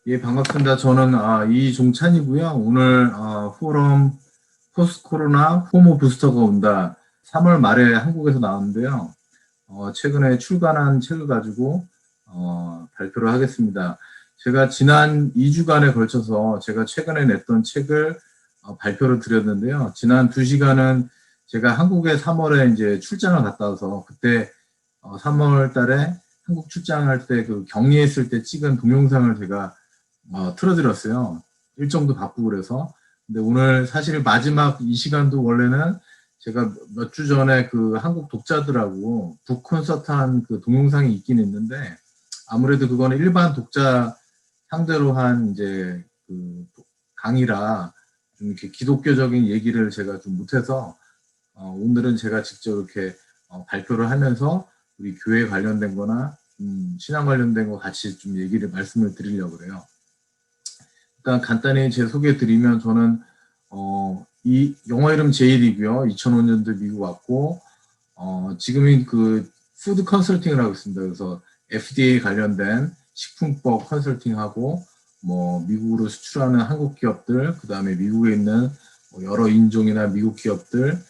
예, 반갑습니다. 저는 이종찬이고요. 오늘 포럼 포스트 코로나 호모 부스터가 온다. 3월 말에 한국에서 나왔는데요. 최근에 출간한 책을 가지고 발표를 하겠습니다. 제가 지난 2주간에 걸쳐서 제가 최근에 냈던 책을 발표를 드렸는데요. 지난 2시간은 제가 한국에 3월에 이제 출장을 갔다 와서 그때 3월 달에 한국 출장할 때 그 격리했을 때 찍은 동영상을 제가 틀어드렸어요. 일정도 바쁘고 그래서. 근데 오늘 사실 마지막 이 시간도 원래는 제가 몇 주 전에 그 한국 독자들하고 북 콘서트 한 그 동영상이 있긴 있는데 아무래도 그거는 일반 독자 상대로 한 이제 그 강의라 좀 이렇게 기독교적인 얘기를 제가 좀 못해서 오늘은 제가 직접 이렇게 발표를 하면서 우리 교회 관련된 거나 신앙 관련된 거 같이 좀 얘기를 말씀을 드리려고 그래요. 일단 간단히 제 소개 드리면 저는 이 영어 이름 제일이고요. 2005년도 미국 왔고 지금은 그 푸드 컨설팅을 하고 있습니다. 그래서 FDA 관련된 식품법 컨설팅하고 뭐 미국으로 수출하는 한국 기업들, 그 다음에 미국에 있는 여러 인종이나 미국 기업들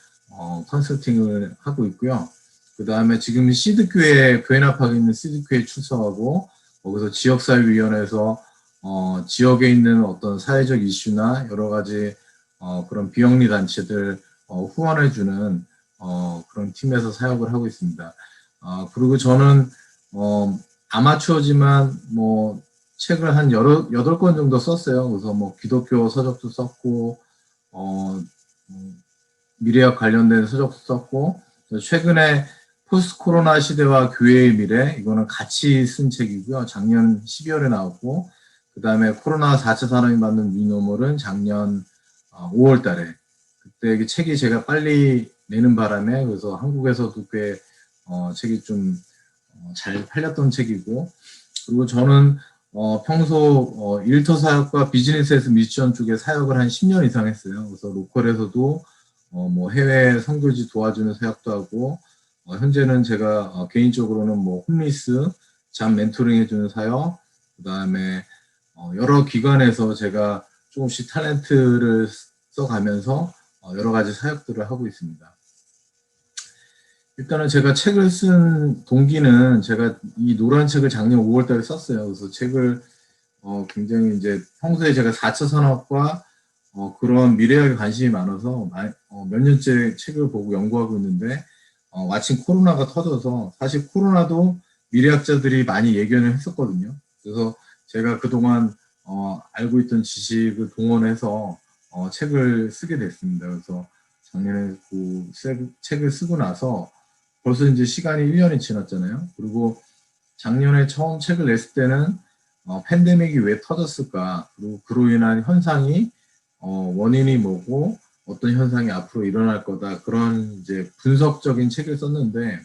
컨설팅을 하고 있고요. 그 다음에 지금 시드교회, 교회납학에 있는 시드교회에 출석하고 거기서 지역사회위원회에서 지역에 있는 어떤 사회적 이슈나 여러 가지 그런 비영리 단체들 후원해주는 그런 팀에서 사역을 하고 있습니다. 그리고 저는 아마추어지만 뭐 책을 한 8권 정도 썼어요. 그래서 뭐 기독교 서적도 썼고 미래학 관련된 서적도 썼고 최근에 포스트 코로나 시대와 교회의 미래 이거는 같이 쓴 책이고요. 작년 12월에 나왔고 그 다음에 코로나 4차 산업이 만든 뉴노멀은 작년 5월 달에 그때 책이 제가 빨리 내는 바람에 그래서 한국에서도 꽤 책이 좀 잘 팔렸던 책이고 그리고 저는 평소 일터 사역과 비즈니스에서 미션 쪽에 사역을 한 10년 이상 했어요. 그래서 로컬에서도 뭐 해외 선교지 도와주는 사역도 하고 현재는 제가 개인적으로는 뭐 홈리스 잠 멘토링 해주는 사역 그 다음에 여러 기관에서 제가 조금씩 탤런트를 써가면서 여러 가지 사역들을 하고 있습니다. 일단은 제가 책을 쓴 동기는 제가 이 노란 책을 작년 5월 달에 썼어요. 그래서 책을 굉장히 이제 평소에 제가 4차 산업과 그런 미래학에 관심이 많아서 몇 년째 책을 보고 연구하고 있는데 마침 코로나가 터져서 사실 코로나도 미래학자들이 많이 예견을 했었거든요. 그래서 제가 그동안 알고 있던 지식을 동원해서 책을 쓰게 됐습니다. 그래서 작년에 그 책을 쓰고 나서 벌써 이제 시간이 1년이 지났잖아요. 그리고 작년에 처음 책을 냈을 때는 팬데믹이 왜 터졌을까? 그리고 그로 인한 현상이 원인이 뭐고 어떤 현상이 앞으로 일어날 거다. 그런 이제 분석적인 책을 썼는데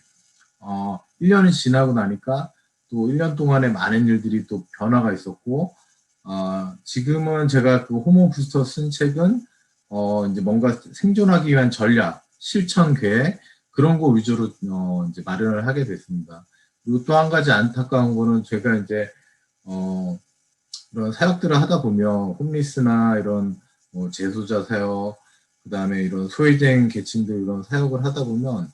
1년이 지나고 나니까 또 1년 동안에 많은 일들이 또 변화가 있었고 지금은 제가 그 호모 부스터 쓴 책은 이제 뭔가 생존하기 위한 전략, 실천 계획 그런 거 위주로 이제 마련을 하게 됐습니다. 그리고 또 한 가지 안타까운 거는 제가 이제 이런 사역들을 하다 보면 홈리스나 이런 뭐 재소자 사역, 그 다음에 이런 소외된 계층들 이런 사역을 하다 보면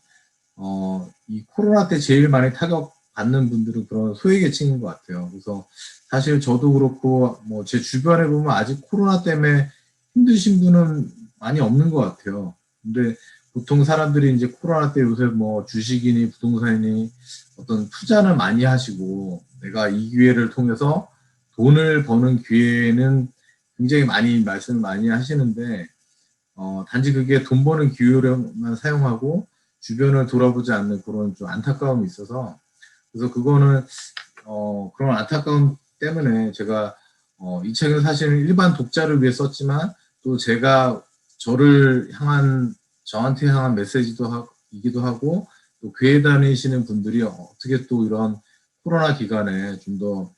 이 코로나 때 제일 많이 타격받는 분들은 그런 소외계층인 것 같아요. 그래서 사실 저도 그렇고 뭐 제 주변에 보면 아직 코로나 때문에 힘드신 분은 많이 없는 것 같아요. 근데 보통 사람들이 이제 코로나 때 요새 뭐 주식이니 부동산이니 어떤 투자는 많이 하시고 내가 이 기회를 통해서 돈을 버는 기회는 굉장히 많이 말씀을 많이 하시는데 단지 그게 돈 버는 기회로만 사용하고 주변을 돌아보지 않는 그런 좀 안타까움이 있어서 그래서 그거는 그런 안타까움 때문에 제가 이 책은 사실 일반 독자를 위해 썼지만 또 제가 저한테 향한 메시지이기도 하고 또 교회 다니시는 분들이 어떻게 또 이런 코로나 기간에 좀 더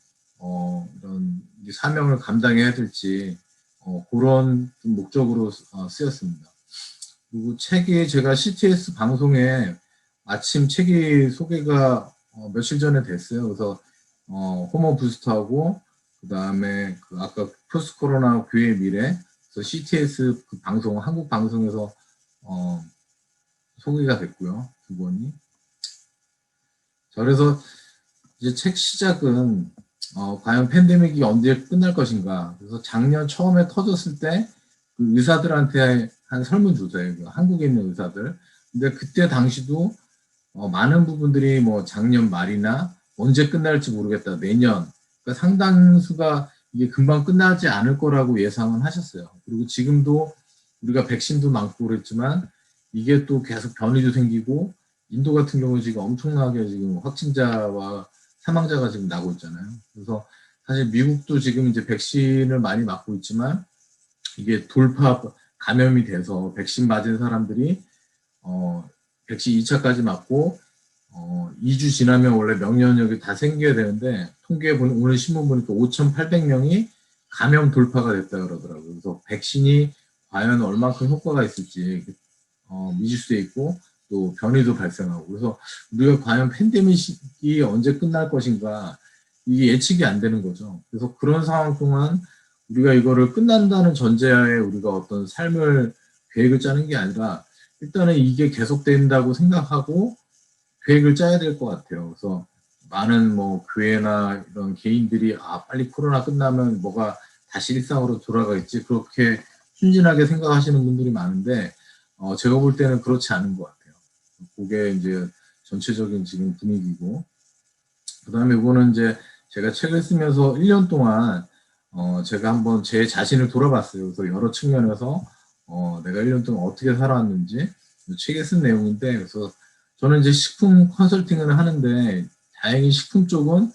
이런 사명을 감당해야 될지 그런 목적으로 쓰였습니다. 그리고 책이 제가 CTS 방송에 마침 책이 소개가 며칠 전에 됐어요. 그래서 호모 부스트하고 그다음에 그 아까 포스트 코로나 교회의 미래, 그래서 CTS 그 방송, 한국 방송에서 소개가 됐고요. 두 권이. 자, 그래서 이제 책 시작은 과연 팬데믹이 언제 끝날 것인가. 그래서 작년 처음에 터졌을 때 그 의사들한테 한 설문조사예요. 한국에 있는 의사들. 근데 그때 당시도 많은 부분들이 뭐 작년 말이나 언제 끝날지 모르겠다. 내년. 그러니까 상당수가 이게 금방 끝나지 않을 거라고 예상은 하셨어요. 그리고 지금도 우리가 백신도 많고 그랬지만 이게 또 계속 변이도 생기고 인도 같은 경우 지금 엄청나게 지금 확진자와 사망자가 지금 나고 있잖아요. 그래서 사실 미국도 지금 이제 백신을 많이 맞고 있지만 이게 돌파 감염이 돼서 백신 맞은 사람들이 백신 2차까지 맞고 2주 지나면 원래 명령력이 다 생겨야 되는데 통계 오늘 신문 보니까 5,800명이 감염 돌파가 됐다 그러더라고요. 그래서 백신이 과연 얼마큼 효과가 있을지 미질 수도 있고 또 변이도 발생하고 그래서 우리가 과연 팬데믹이 언제 끝날 것인가 이게 예측이 안 되는 거죠. 그래서 그런 상황 동안 우리가 이거를 끝난다는 전제하에 우리가 어떤 삶을 계획을 짜는 게 아니라 일단은 이게 계속된다고 생각하고 계획을 짜야 될 것 같아요. 그래서 많은 뭐 교회나 이런 개인들이 빨리 코로나 끝나면 뭐가 다시 일상으로 돌아가겠지 그렇게 순진하게 생각하시는 분들이 많은데 제가 볼 때는 그렇지 않은 것 같아요. 그게 이제 전체적인 지금 분위기고 그다음에 이거는 이제 제가 책을 쓰면서 1년 동안 제가 한번 제 자신을 돌아봤어요. 그래서 여러 측면에서 내가 1년 동안 어떻게 살아왔는지 책에 쓴 내용인데 그래서 저는 이제 식품 컨설팅을 하는데 다행히 식품 쪽은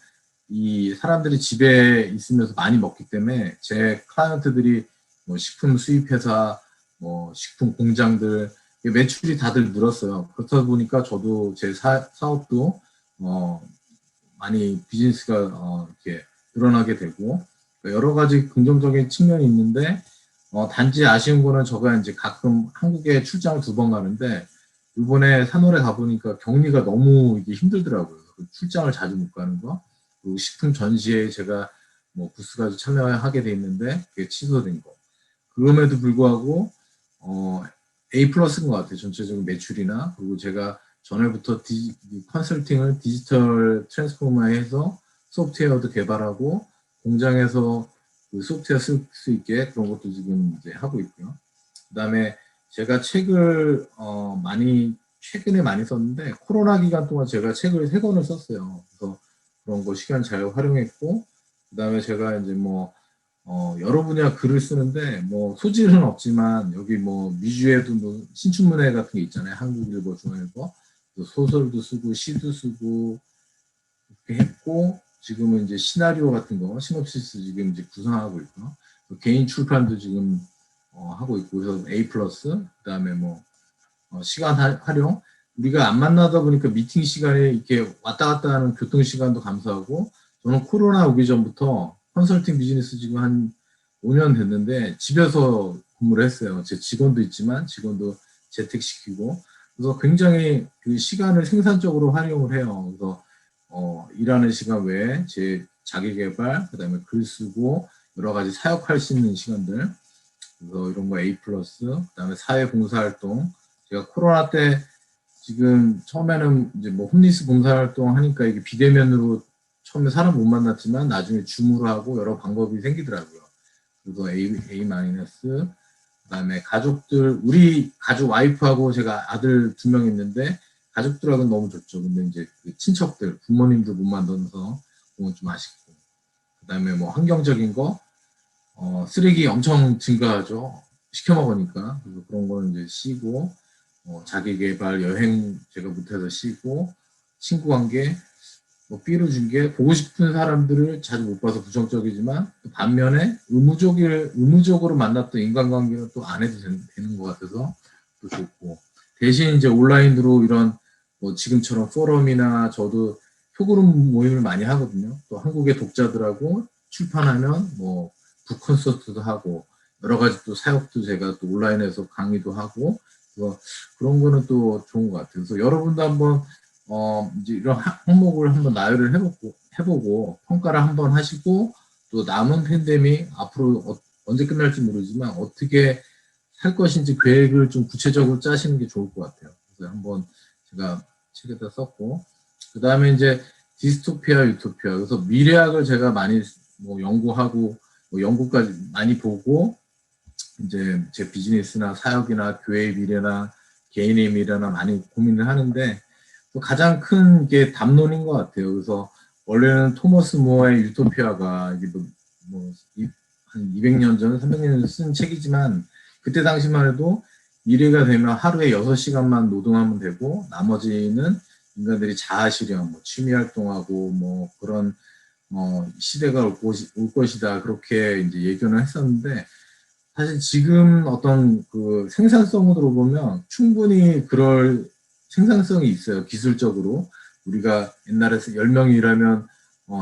이 사람들이 집에 있으면서 많이 먹기 때문에 제 클라이언트들이 뭐 식품 수입회사, 뭐 식품 공장들 매출이 다들 늘었어요. 그렇다 보니까 저도 제 사업도 많이 비즈니스가 이렇게 늘어나게 되고 여러 가지 긍정적인 측면이 있는데 단지 아쉬운 거는 제가 이제 가끔 한국에 출장을 2번 가는데 이번에 3월에 가보니까 격리가 너무 이게 힘들더라고요. 출장을 자주 못 가는 거 그리고 식품 전시회에 제가 뭐 부스까지 참여하게 돼 있는데 그게 취소된 거 그럼에도 불구하고 A 플러스인 것 같아요. 전체적인 매출이나 그리고 제가 전에부터 컨설팅을 디지털 트랜스포머에 해서 소프트웨어도 개발하고 공장에서 그 소프트웨어 쓸 수 있게 그런 것도 지금 이제 하고 있고요. 그다음에 제가 책을 많이 최근에 많이 썼는데 코로나 기간 동안 제가 책을 3권을 썼어요. 그래서 그런 거 시간 잘 활용했고 그다음에 제가 이제 뭐 여러 분야 글을 쓰는데 뭐 소질은 없지만 여기 뭐 미주에도 뭐 신춘문예 같은 게 있잖아요. 한국일보, 중앙일보 소설도 쓰고 시도 쓰고 이렇게 했고 지금은 이제 시나리오 같은 거 시놉시스 지금 이제 구성하고 있고 개인 출판도 지금 하고 있고 그래서 A 플러스 그다음에 뭐 시간 활용 우리가 안 만나다 보니까 미팅 시간에 이렇게 왔다 갔다 하는 교통 시간도 감소하고 저는 코로나 오기 전부터 컨설팅 비즈니스 지금 한 5년 됐는데 집에서 근무를 했어요. 제 직원도 있지만 직원도 재택시키고 그래서 굉장히 그 시간을 생산적으로 활용을 해요. 그래서 일하는 시간 외에 제 자기개발 그다음에 글 쓰고 여러 가지 사역할 수 있는 시간들 그래서 이런 거 A 플러스 그다음에 사회 봉사활동 제가 코로나 때 지금 처음에는 이제 뭐 홈리스 봉사활동 하니까 이게 비대면으로 처음에 사람 못 만났지만 나중에 줌으로 하고 여러 방법이 생기더라고요. 그래서 A 마이너스 그다음에 가족들 우리 가족 와이프하고 제가 아들 2명 있는데 가족들하고는 너무 좋죠. 근데 이제 그 친척들 부모님들 못 만나서 그건 좀 아쉽고 그다음에 뭐 환경적인 거 쓰레기 엄청 증가하죠. 시켜 먹으니까 그래서 그런 거는 이제 쉬고 자기 개발 여행 제가 못해서 쉬고 친구 관계 뭐 삐로 준 게 보고 싶은 사람들을 자주 못 봐서 부정적이지만 반면에 의무적으로 만났던 인간관계는 또 안 해도 되는 것 같아서 또 좋고 대신 이제 온라인으로 이런 뭐 지금처럼 포럼이나 저도 소그룹 모임을 많이 하거든요. 또 한국의 독자들하고 출판하면 뭐 북콘서트도 하고 여러 가지 또 사역도 제가 또 온라인에서 강의도 하고 그런 거는 또 좋은 것 같아요. 그래서 여러분도 한번 이제 이런 항목을 한번 나열을 해보고 평가를 한번 하시고 또 남은 팬데믹 앞으로 언제 끝날지 모르지만 어떻게 할 것인지 계획을 좀 구체적으로 짜시는 게 좋을 것 같아요. 그래서 한번 제가 책에다 썼고, 그 다음에 이제 디스토피아, 유토피아. 그래서 미래학을 제가 많이 뭐 연구하고, 뭐 연구까지 많이 보고, 이제 제 비즈니스나 사역이나 교회의 미래나 개인의 미래나 많이 고민을 하는데, 또 가장 큰 게 담론인 것 같아요. 그래서 원래는 토머스 모어의 유토피아가 이게 한 200년 전, 300년 전 쓴 책이지만 그때 당시만 해도 미래가 되면 하루에 6시간만 노동하면 되고 나머지는 인간들이 자아실현, 뭐 취미 활동하고 뭐 그런 시대가 올 것이다. 그렇게 이제 예견을 했었는데 사실 지금 어떤 그 생산성으로 보면 충분히 그럴 생산성이 있어요. 기술적으로. 우리가 옛날에 10명이 일하면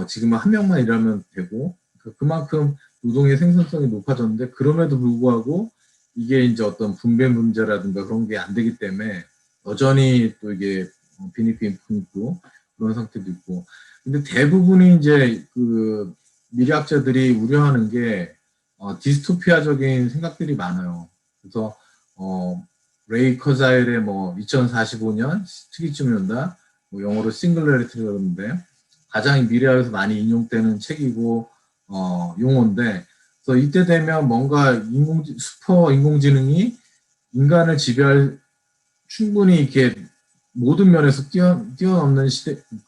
지금은 1명만 일하면 되고 그만큼 노동의 생산성이 높아졌는데 그럼에도 불구하고 이게 이제 어떤 분배 문제라든가 그런 게 안 되기 때문에 여전히 또 이게 빈익빈익 있고 그런 상태도 있고 근데 대부분이 이제 그 미래학자들이 우려하는 게 디스토피아적인 생각들이 많아요. 그래서 레이 커자일의 뭐 2045년 특이쯤이 온다. 뭐 영어로 싱글러리티라고 그러는데 가장 미래학에서 많이 인용되는 책이고 용어인데 그래서 이때 되면 뭔가 슈퍼 인공지능이 인간을 지배할 충분히 이렇게 모든 면에서 뛰어넘는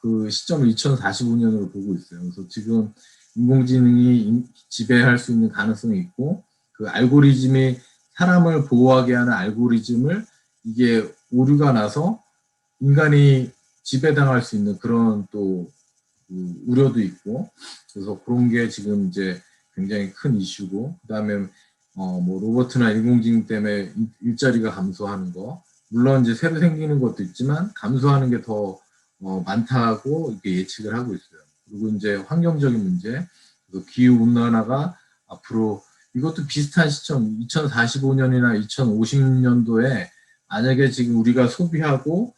그 시점을 2045년으로 보고 있어요. 그래서 지금 인공지능이 지배할 수 있는 가능성이 있고 그 알고리즘이 사람을 보호하게 하는 알고리즘을 이게 오류가 나서 인간이 지배당할 수 있는 그런 또 그 우려도 있고 그래서 그런 게 지금 이제 굉장히 큰 이슈고 그다음에 뭐 로버트나 인공지능 때문에 일자리가 감소하는 거 물론 이제 새로 생기는 것도 있지만 감소하는 게 더 많다고 이렇게 예측을 하고 있어요. 그리고 이제 환경적인 문제, 기후 온난화가 앞으로 이것도 비슷한 시점 2045년이나 2050년도에 만약에 지금 우리가 소비하고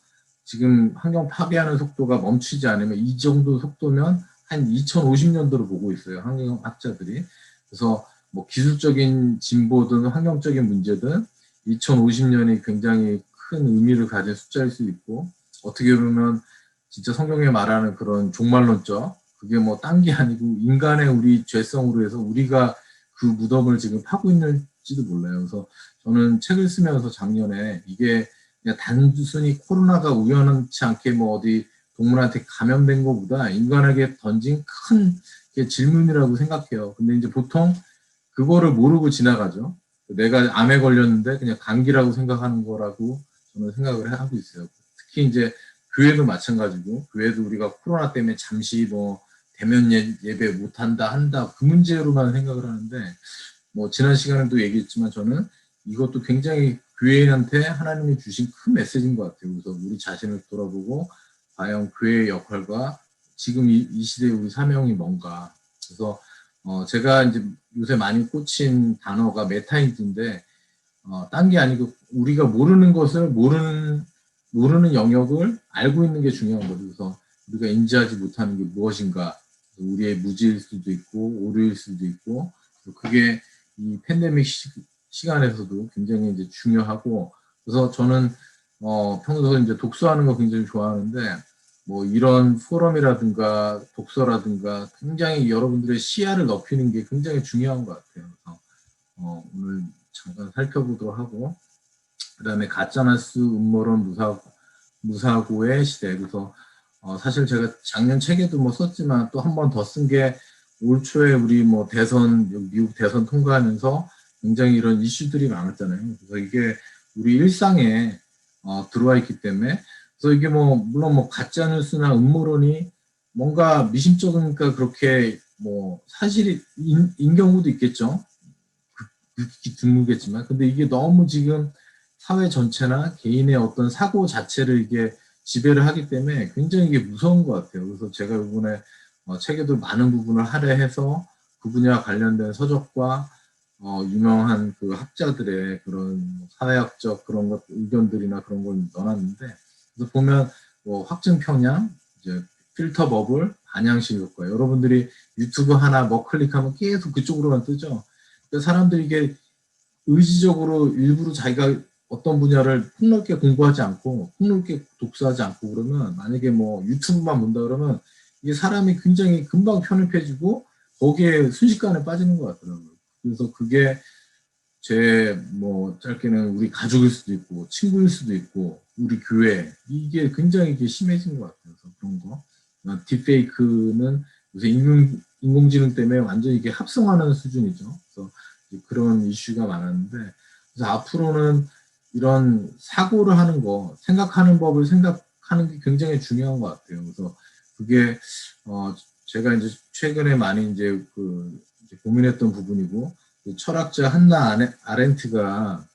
지금 환경 파괴하는 속도가 멈추지 않으면 이 정도 속도면 한 2050년도로 보고 있어요. 환경학자들이. 그래서 뭐 기술적인 진보든 환경적인 문제든 2050년이 굉장히 큰 의미를 가진 숫자일 수 있고 어떻게 보면 진짜 성경에 말하는 그런 종말론적 그게 뭐 딴 게 아니고 인간의 우리 죄성으로 해서 우리가 그 무덤을 지금 파고 있는지도 몰라요. 그래서 저는 책을 쓰면서 작년에 이게 그냥 단순히 코로나가 우연치 않게 뭐 어디 동물한테 감염된 것보다 인간에게 던진 큰 질문이라고 생각해요. 근데 이제 보통 그거를 모르고 지나가죠. 내가 암에 걸렸는데 그냥 감기라고 생각하는 거라고 저는 생각을 하고 있어요. 특히 이제 교회도 마찬가지고 교회도 우리가 코로나 때문에 잠시 뭐 대면 예배 못한다 한다 그 문제로만 생각을 하는데 뭐 지난 시간에도 얘기했지만 저는 이것도 굉장히 교회한테 하나님이 주신 큰 메시지인 것 같아요. 그래서 우리 자신을 돌아보고 과연 교회의 역할과 지금 이 시대의 우리 사명이 뭔가. 그래서 제가 이제 요새 많이 꽂힌 단어가 메타인지인데 딴 게 아니고 우리가 모르는 것을 모르는 영역을 알고 있는 게 중요한 거죠. 그래서 우리가 인지하지 못하는 게 무엇인가. 우리의 무지일 수도 있고 오류일 수도 있고 그게 이 팬데믹 시간에서도 굉장히 이제 중요하고 그래서 저는 평소에 이제 독서하는 거 굉장히 좋아하는데 뭐 이런 포럼이라든가 독서라든가 굉장히 여러분들의 시야를 넓히는 게 굉장히 중요한 것 같아요. 그래서 오늘 잠깐 살펴보도록 하고 그다음에 가짜뉴스 음모론 무사고의 시대. 그래서 사실 제가 작년 책에도 뭐 썼지만 또 한 번 더 쓴 게 올 초에 우리 뭐 미국 대선 통과하면서 굉장히 이런 이슈들이 많았잖아요. 그래서 이게 우리 일상에 들어와 있기 때문에 그래서 이게 뭐 물론 뭐 가짜 뉴스나 음모론이 뭔가 미심쩍으니까 그렇게 뭐 사실인 경우도 있겠죠. 극히 드물겠지만 근데 이게 너무 지금 사회 전체나 개인의 어떤 사고 자체를 이게 지배를 하기 때문에 굉장히 이게 무서운 것 같아요. 그래서 제가 이번에 책에도 많은 부분을 할애해서 그 분야와 관련된 서적과 유명한 그 학자들의 그런 사회학적 그런 것 의견들이나 그런 걸 넣어놨는데 그래서 보면 뭐 확증 편향, 이제 필터 버블, 반향식 효과. 여러분들이 유튜브 하나 뭐 클릭하면 계속 그쪽으로만 뜨죠. 그래서 사람들이 이게 의지적으로 일부러 자기가 어떤 분야를 폭넓게 공부하지 않고 폭넓게 독서하지 않고 그러면 만약에 뭐 유튜브만 본다 그러면 이게 사람이 굉장히 금방 편입해지고 거기에 순식간에 빠지는 것 같더라고요. 그래서 그게 제 뭐 짧게는 우리 가족일 수도 있고 친구일 수도 있고 우리 교회 이게 굉장히 이게 심해진 것 같아요. 그래서 그런 거. 딥페이크는 요새 인공지능 때문에 완전히 이게 합성하는 수준이죠. 그래서 그런 이슈가 많았는데 그래서 앞으로는 이런 사고를 하는 거, 생각하는 법을 생각하는 게 굉장히 중요한 것 같아요. 그래서 그게 제가 이제 최근에 많이 이제 이제 고민했던 부분이고 그 철학자 한나 아렌트가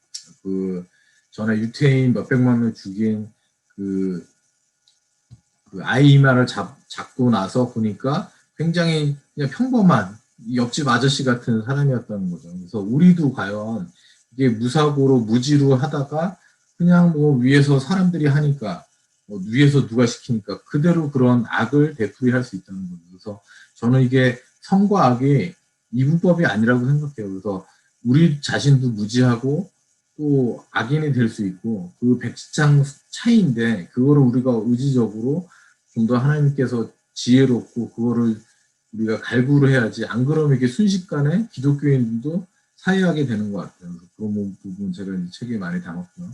그 전에 유태인 몇백만 명 죽인 그 아이만을 잡고 나서 보니까 굉장히 그냥 평범한 옆집 아저씨 같은 사람이었다는 거죠. 그래서 우리도 과연 이게 무사고로 무지로 하다가 그냥 뭐 위에서 사람들이 하니까 뭐 위에서 누가 시키니까 그대로 그런 악을 되풀이할 수 있다는 거죠. 그래서 저는 이게 선과 악이 이분법이 아니라고 생각해요. 그래서 우리 자신도 무지하고 또 악인이 될 수 있고 그 백지장 차이인데 그거를 우리가 의지적으로 좀 더 하나님께서 지혜롭고 그거를 우리가 갈구를 해야지 안 그러면 이게 순식간에 기독교인들도 사회하게 되는 것 같아요. 그래서 그런 부분 제가 이제 책에 많이 담았고요.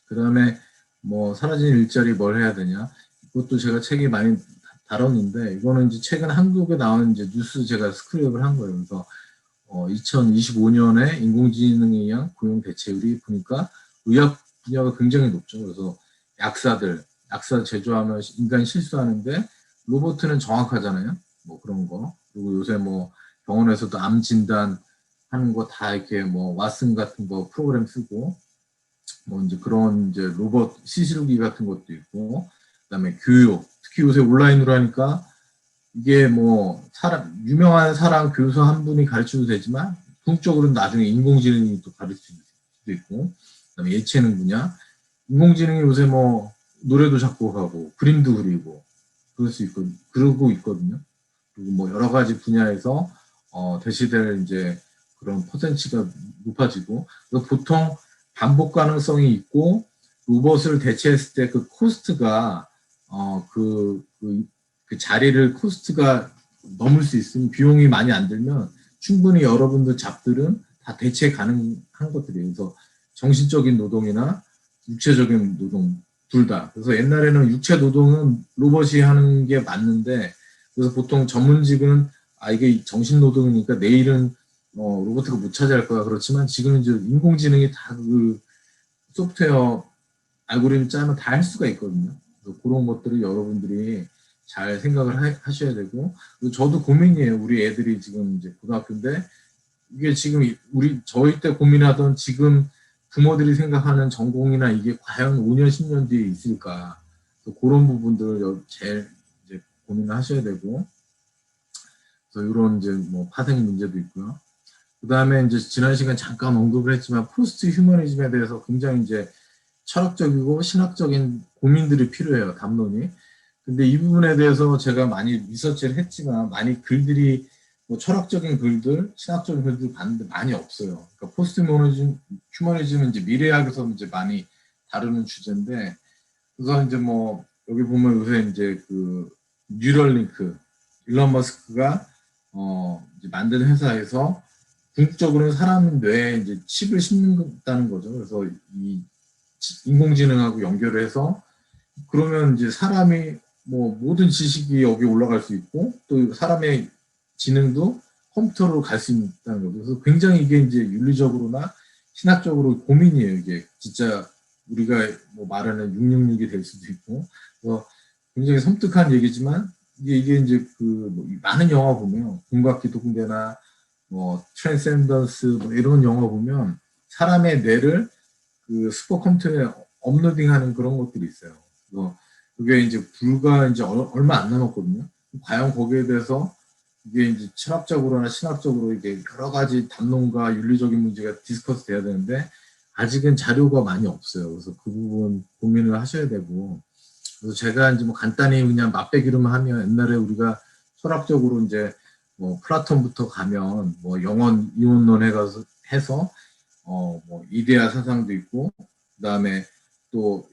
그 다음에 뭐 사라진 일자리 뭘 해야 되냐 이것도 제가 책에 많이 다뤘는데 이거는 이제 최근 한국에 나온 이제 뉴스 제가 스크랩을 한 거예요. 그래서 2025년에 인공지능에 의한 고용 대체율이 보니까 의학 분야가 굉장히 높죠. 그래서 약사 제조하면 인간 실수하는데 로봇은 정확하잖아요. 뭐 그런 거. 그리고 요새 뭐 병원에서도 암 진단 하는 거 다 이렇게 뭐 왓슨 같은 거 프로그램 쓰고 뭐 이제 그런 이제 로봇 시술기 같은 것도 있고 그다음에 교육 특히 요새 온라인으로 하니까 이게 뭐 유명한 사람 교수 한 분이 가르쳐도 되지만 궁극적으로는 나중에 인공지능이 또 가르칠 수도 있고 그다음에 예체능 분야 인공지능이 요새 뭐 노래도 작곡하고 그림도 그리고 그럴 수 있고 그러고 있거든요. 그리고 뭐 여러 가지 분야에서 대시될 이제 그런 퍼센치가 높아지고 보통 반복 가능성이 있고 로봇을 대체했을 때 그 코스트가 그 자리를 코스트가 넘을 수 있으면 비용이 많이 안 들면 충분히 여러분들 잡들은 다 대체 가능한 것들이에요. 그래서 정신적인 노동이나 육체적인 노동 둘 다. 그래서 옛날에는 육체 노동은 로봇이 하는 게 맞는데 그래서 보통 전문직은 이게 정신 노동이니까 내일은 로봇가 못 차지할 거야. 그렇지만 지금 이제 인공지능이 다 그 소프트웨어 알고리즘 짜면 다 할 수가 있거든요. 그래서 그런 것들을 여러분들이 잘 생각을 하셔야 되고 저도 고민이에요. 우리 애들이 지금 이제 고등학교인데 이게 지금 저희 때 고민하던 지금 부모들이 생각하는 전공이나 이게 과연 5년, 10년 뒤에 있을까. 그런 부분들을 제일 이제 고민을 하셔야 되고, 그래서 이런 이제 뭐 파생 문제도 있고요. 그 다음에 이제 지난 시간 잠깐 언급을 했지만 포스트 휴머니즘에 대해서 굉장히 이제 철학적이고 신학적인 고민들이 필요해요. 담론이. 근데 이 부분에 대해서 제가 많이 리서치를 했지만 많이 글들이 뭐 철학적인 글들, 신학적인 글들 봤는데 많이 없어요. 그러니까 포스트 휴머니즘은 이제 미래학에서 이제 많이 다루는 주제인데, 그래서 이제 뭐 여기 보면 요새 이제 그 뉴럴링크, 일론 머스크가 이제 만든 회사에서 궁극적으로는 사람 뇌에 이제 칩을 심는다는 거죠. 그래서 이 인공지능하고 연결을 해서 그러면 이제 사람이 뭐 모든 지식이 여기 올라갈 수 있고 또 사람의 지능도 컴퓨터로 갈 수 있다는 거죠. 그래서 굉장히 이게 이제 윤리적으로나 신학적으로 고민이에요. 이게 진짜 우리가 뭐 말하는 666이 될 수도 있고 그래서 굉장히 섬뜩한 얘기지만 이게 이제 그뭐 많은 영화 보면 공각기동대나 뭐 트랜센던스 뭐 이런 영화 보면 사람의 뇌를 그 슈퍼컴퓨터에 업로딩하는 그런 것들이 있어요. 그게 이제 불과 이제 얼마 안 남았거든요. 과연 거기에 대해서 이게 이제 철학적으로나 신학적으로 이게 여러 가지 담론과 윤리적인 문제가 디스커스 돼야 되는데 아직은 자료가 많이 없어요. 그래서 그 부분 고민을 하셔야 되고 그래서 제가 이제 뭐 간단히 그냥 맛배기로만 하면 옛날에 우리가 철학적으로 이제 뭐 플라톤부터 가면 뭐 영원 이원론 해서 뭐 이데아 사상도 있고 그다음에 또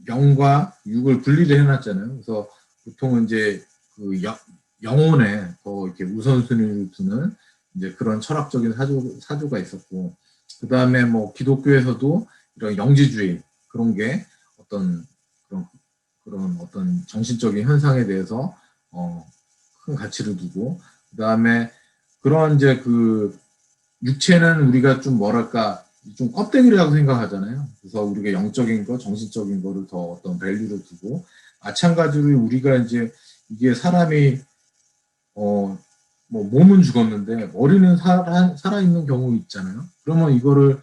영과 육을 분리를 해놨잖아요. 그래서 보통은 이제 그 영혼에 더 이렇게 우선순위를 두는 이제 그런 철학적인 사조가 있었고, 그 다음에 뭐 기독교에서도 이런 영지주의 그런 게 어떤 그런 어떤 정신적인 현상에 대해서 큰 가치를 두고, 그 다음에 그런 이제 그 육체는 우리가 좀 뭐랄까 좀 껍데기라고 생각하잖아요. 그래서 우리가 영적인 거, 정신적인 거를 더 어떤 밸류를 두고, 마찬가지로 우리가 이제 이게 사람이 뭐 몸은 죽었는데 머리는 살아있는 경우 있잖아요. 그러면 이거를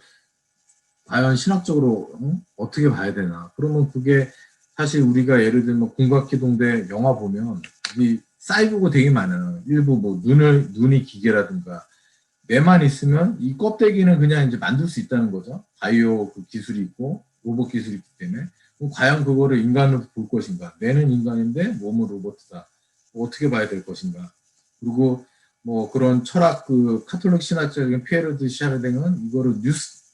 과연 신학적으로 어떻게 봐야 되나? 그러면 그게 사실 우리가 예를 들면 공각기동대 영화 보면 이 사이보그 되게 많아요. 일부 뭐 눈이 기계라든가 뇌만 있으면 이 껍데기는 그냥 이제 만들 수 있다는 거죠. 바이오 그 기술이 있고 로봇 기술이 있기 때문에. 그럼 과연 그거를 인간으로 볼 것인가? 뇌는 인간인데 몸은 로봇이다. 뭐 어떻게 봐야 될 것인가? 그리고 뭐 그런 철학 그 카톨릭 신학적인 피에르 드 샤르댕은 이거를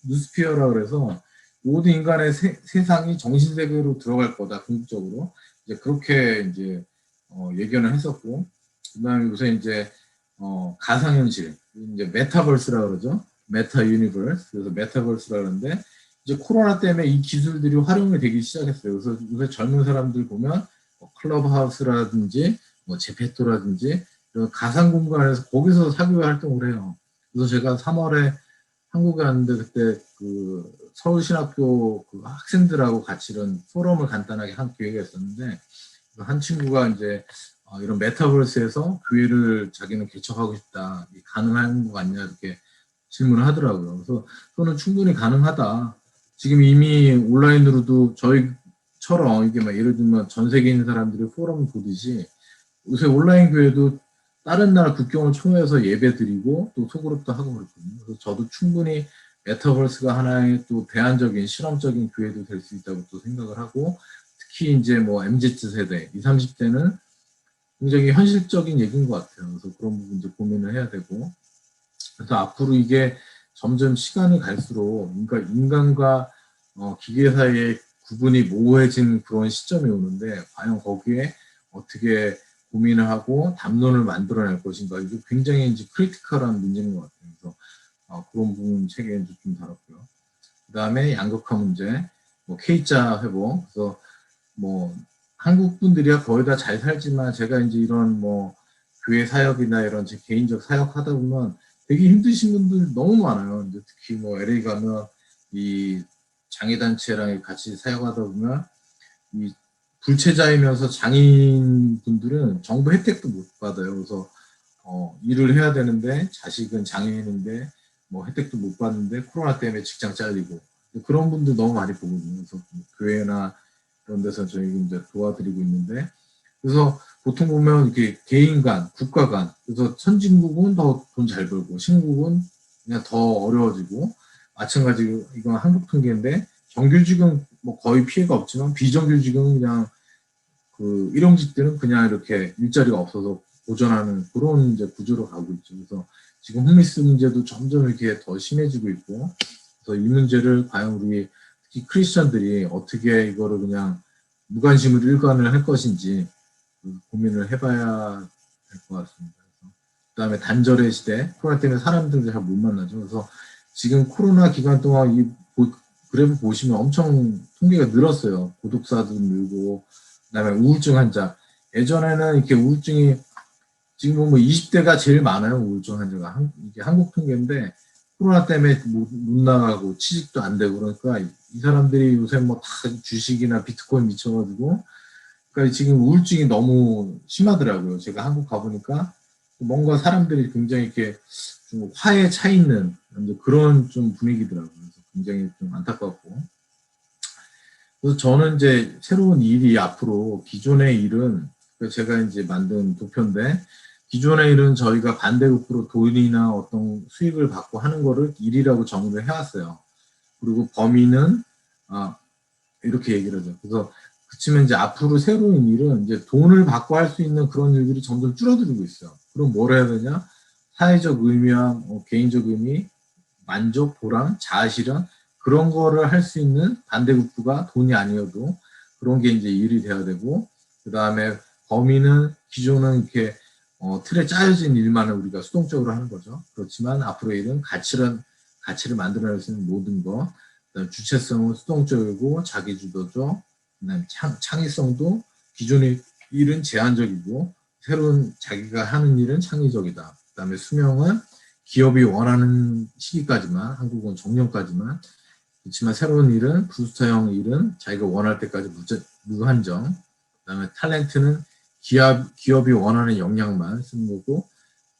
뉴스피어라 그래서 모든 인간의 세상이 정신세계로 들어갈 거다 궁극적으로 이제 그렇게 이제 예견을 했었고, 그다음에 요새 이제 가상현실 이제 메타버스라 그러죠. 메타 유니버스. 그래서 메타버스라 그러는데 이제 코로나 때문에 이 기술들이 활용이 되기 시작했어요. 그래서 요새 젊은 사람들 보면 뭐 클럽하우스라든지 뭐 제페토라든지 이런 가상 공간에서 거기서 사교 활동을 해요. 그래서 제가 3월에 한국에 왔는데 그때 그 서울신학교 그 학생들하고 같이 이런 포럼을 간단하게 한 기회가 있었는데 한 친구가 이제 이런 메타버스에서 교회를 자기는 개척하고 싶다. 가능한 거 같냐 이렇게 질문을 하더라고요. 그래서 저는 충분히 가능하다. 지금 이미 온라인으로도 저희처럼 이게 막 예를 들면 전 세계에 있는 사람들이 포럼 보듯이 요새 온라인 교회도 다른 나라 국경을 통해서 예배 드리고 또 소그룹도 하고 그렇거든요. 그래서 저도 충분히 메타버스가 하나의 또 대안적인 실험적인 교회도 될 수 있다고 또 생각을 하고, 특히 이제 뭐 MZ 세대, 20, 30대는 굉장히 현실적인 얘기인 것 같아요. 그래서 그런 부분 이제 고민을 해야 되고, 그래서 앞으로 이게 점점 시간이 갈수록 그러니까 인간과 기계 사이의 구분이 모호해진 그런 시점이 오는데 과연 거기에 어떻게 고민을 하고 담론을 만들어낼 것인가 이게 굉장히 이제 크리티컬한 문제인 것 같아요. 그래서 그런 부분 책에 좀 다뤘고요. 그 다음에 양극화 문제, 뭐 K자 회복. 그래서 뭐 한국 분들이야 거의 다 잘 살지만 제가 이제 이런 뭐 교회 사역이나 이런 제 개인적 사역 하다 보면 되게 힘드신 분들 너무 많아요. 이제 특히 뭐 LA 가면 이 장애단체랑 같이 사역하다 보면 이 불체자이면서 장애인 분들은 정부 혜택도 못 받아요. 그래서 일을 해야 되는데 자식은 장애인인데 뭐 혜택도 못 받는데 코로나 때문에 직장 잘리고 그런 분들 너무 많이 보거든요. 그래서 교회나 그런 데서 저희 이제 도와드리고 있는데, 그래서 보통 보면 이렇게 개인 간, 국가 간, 그래서 선진국은 더 돈 잘 벌고 신국은 그냥 더 어려워지고, 마찬가지로 이건 한국 통계인데 정규직은 뭐 거의 피해가 없지만 비정규직은 그냥 그 일용직들은 그냥 이렇게 일자리가 없어서 보전하는 그런 이제 구조로 가고 있죠. 그래서 지금 홈리스 문제도 점점 이렇게 더 심해지고 있고, 그래서 이 문제를 과연 우리 특히 크리스천들이 어떻게 이거를 그냥 무관심으로 일관을 할 것인지 고민을 해봐야 될 것 같습니다. 그다음에 단절의 시대, 코로나 때문에 사람들도 잘 못 만나죠. 그래서 지금 코로나 기간 동안 이 그래프 보시면 엄청 통계가 늘었어요. 고독사도 늘고, 그다음에 우울증 환자. 예전에는 이렇게 우울증이 지금 보면 20대가 제일 많아요. 우울증 환자가. 이게 한국 통계인데 코로나 때문에 못 나가고 취직도 안 되고 그러니까 이 사람들이 요새 뭐 다 주식이나 비트코인 미쳐가지고 그러니까 지금 우울증이 너무 심하더라고요. 제가 한국 가보니까 뭔가 사람들이 굉장히 이렇게 좀 화에 차 있는 그런 좀 분위기더라고요. 그래서 굉장히 좀 안타깝고. 그래서 저는 이제 새로운 일이 앞으로 기존의 일은 제가 이제 만든 도표인데 기존의 일은 저희가 반대급부로 돈이나 어떤 수익을 받고 하는 거를 일이라고 정의를 해왔어요. 그리고 범위는 이렇게 얘기를 하죠. 그래서 그치만 이제 앞으로 새로운 일은 이제 돈을 받고 할 수 있는 그런 일들이 점점 줄어들고 있어요. 그럼 뭘 해야 되냐? 사회적 의미와 개인적 의미, 만족, 보람, 자아실현 그런 거를 할 수 있는 반대급부가 돈이 아니어도 그런 게 이제 일이 돼야 되고, 그 다음에 범위는 기존은 이렇게 틀에 짜여진 일만을 우리가 수동적으로 하는 거죠. 그렇지만 앞으로의 일은 가치를 만들어낼 수 있는 모든 것, 그다음에 주체성은 수동적이고 자기주도적, 그다음에 창의성도 기존의 일은 제한적이고 새로운 자기가 하는 일은 창의적이다. 그다음에 수명은 기업이 원하는 시기까지만, 한국은 정년까지만, 그렇지만 새로운 일은 부스터형 일은 자기가 원할 때까지 무한정. 그다음에 탤런트는 기업이 원하는 역량만 쓰는 거고,